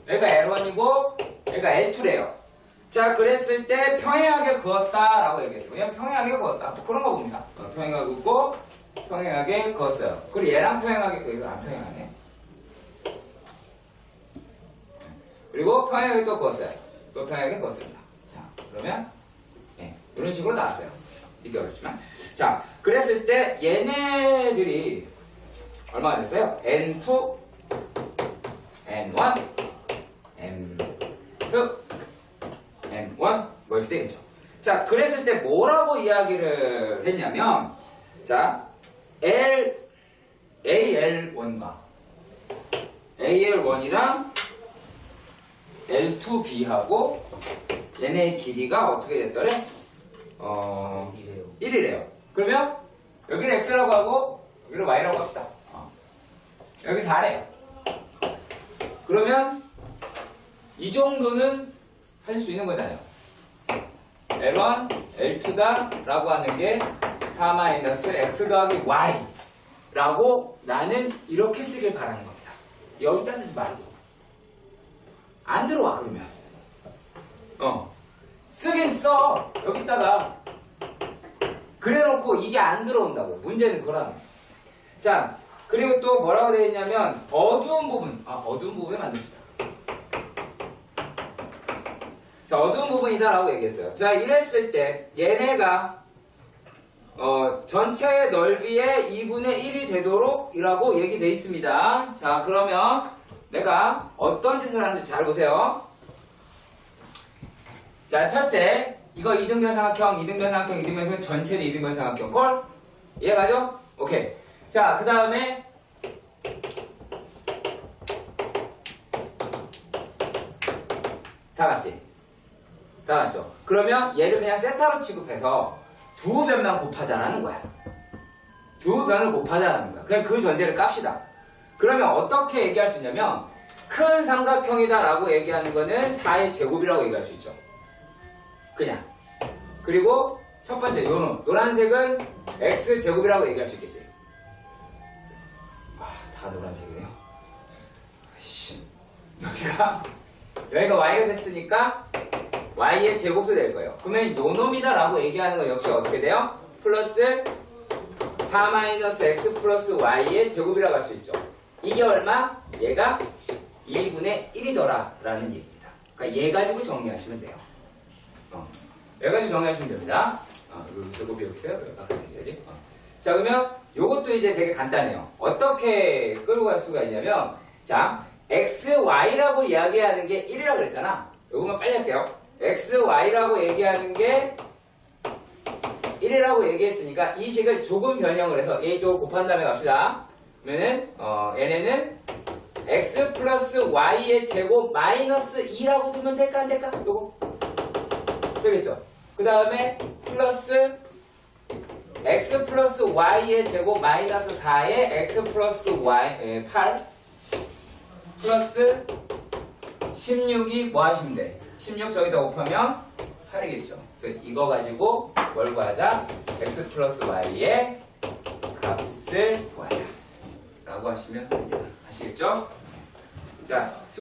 얘가 L1이고 얘가 L2래요. 자, 그랬을 때 평행하게 그었다라고 얘기했어요. 그냥 평행하게 그었다. 그런 거 봅니다. 평행하게 긋고 평행하게 그었어요. 그리고 얘랑 평행하게 그어서 안 평행하네. 그리고 평행하게 또 그었어요. 또 평행하게 그었습니다. 자, 그러면 이런 식으로 나왔어요. 이게 어렵지만. 자, 그랬을 때 얘네들이 얼마가 됐어요? N2, N1, N2, N1 뭐 이렇게 되겠죠. 자, 그랬을 때 뭐라고 이야기를 했냐면 자, AL1과 AL1이랑 L2B하고 얘네의 길이가 어떻게 됐더래? 1이래요. 그러면 여기를 X라고 하고 여기를 Y라고 합시다. 여기 4래요. 그러면 이 정도는 할 수 있는 거잖아요. L1, L2다 라고 하는 게 4-X 더하기 Y 라고 나는 이렇게 쓰길 바라는 겁니다. 여기다 쓰지 말고 안 들어와. 그러면 쓰긴 써. 여기다가 그래놓고 이게 안 들어온다고. 문제는 그거라는 거야. 자, 그리고 또 뭐라고 되어 있냐면 어두운 부분. 어두운 부분에 만듭시다. 자, 어두운 부분이다 라고 얘기했어요. 자, 이랬을 때 얘네가 전체 넓이의 2분의 1이 되도록 이라고 얘기되어 있습니다. 자, 그러면 내가 어떤 짓을 하는지 잘 보세요. 자, 첫째, 이거 이등변 삼각형, 이등변 삼각형, 이등변 삼각형, 전체는 이등변 삼각형. 콜? 이해가죠? 오케이. 자, 그 다음에 다 맞지? 다 맞죠? 그러면 얘를 그냥 세타로 취급해서 두 변만 곱하자라는 거야. 두 변을 곱하자라는 거야. 그냥 그 전제를 깝시다. 그러면 어떻게 얘기할 수 있냐면 큰 삼각형이다 라고 얘기하는 거는 4의 제곱이라고 얘기할 수 있죠. 그냥. 그리고 첫 번째 요놈 노란색은 X제곱이라고 얘기할 수 있겠지. 다 노란색이네요. 아이씨. 여기가 y가 됐으니까 y의 제곱도 될 거예요. 그러면 요 놈이다라고 얘기하는 건 역시 어떻게 돼요? 플러스 4-x 플러스 y의 제곱이라고 할 수 있죠. 이게 얼마? 얘가 2분의 1이더라 라는 얘기입니다. 그러니까 얘 가지고 정리하시면 돼요. 얘 가지고 정리하시면 됩니다. 요 제곱이 여기 있어요? 아까 있어야지. 자, 그러면 요것도 이제 되게 간단해요. 어떻게 끌고 갈 수가 있냐면, 자, x, y라고 이야기하는 게 1이라고 그랬잖아. 요것만 빨리 할게요. x, y라고 얘기하는 게 1이라고 얘기했으니까 이 식을 조금 변형을 해서 a 쪽을 곱한 다음에 갑시다. 그러면은 얘네는 x 플러스 y의 제곱 마이너스 2라고 두면 될까 안 될까? 요거 되겠죠? 그 다음에 플러스 x 플러스 y의 제곱 마이너스 4의 x 플러스 y 8 플러스 16이 뭐 하시면 돼? 16 저기다 곱하면 8이겠죠. 그래서 이거 가지고 뭘 구하자? x 플러스 y의 값을 구하자 라고 하시면 됩니다. 아시겠죠? 자.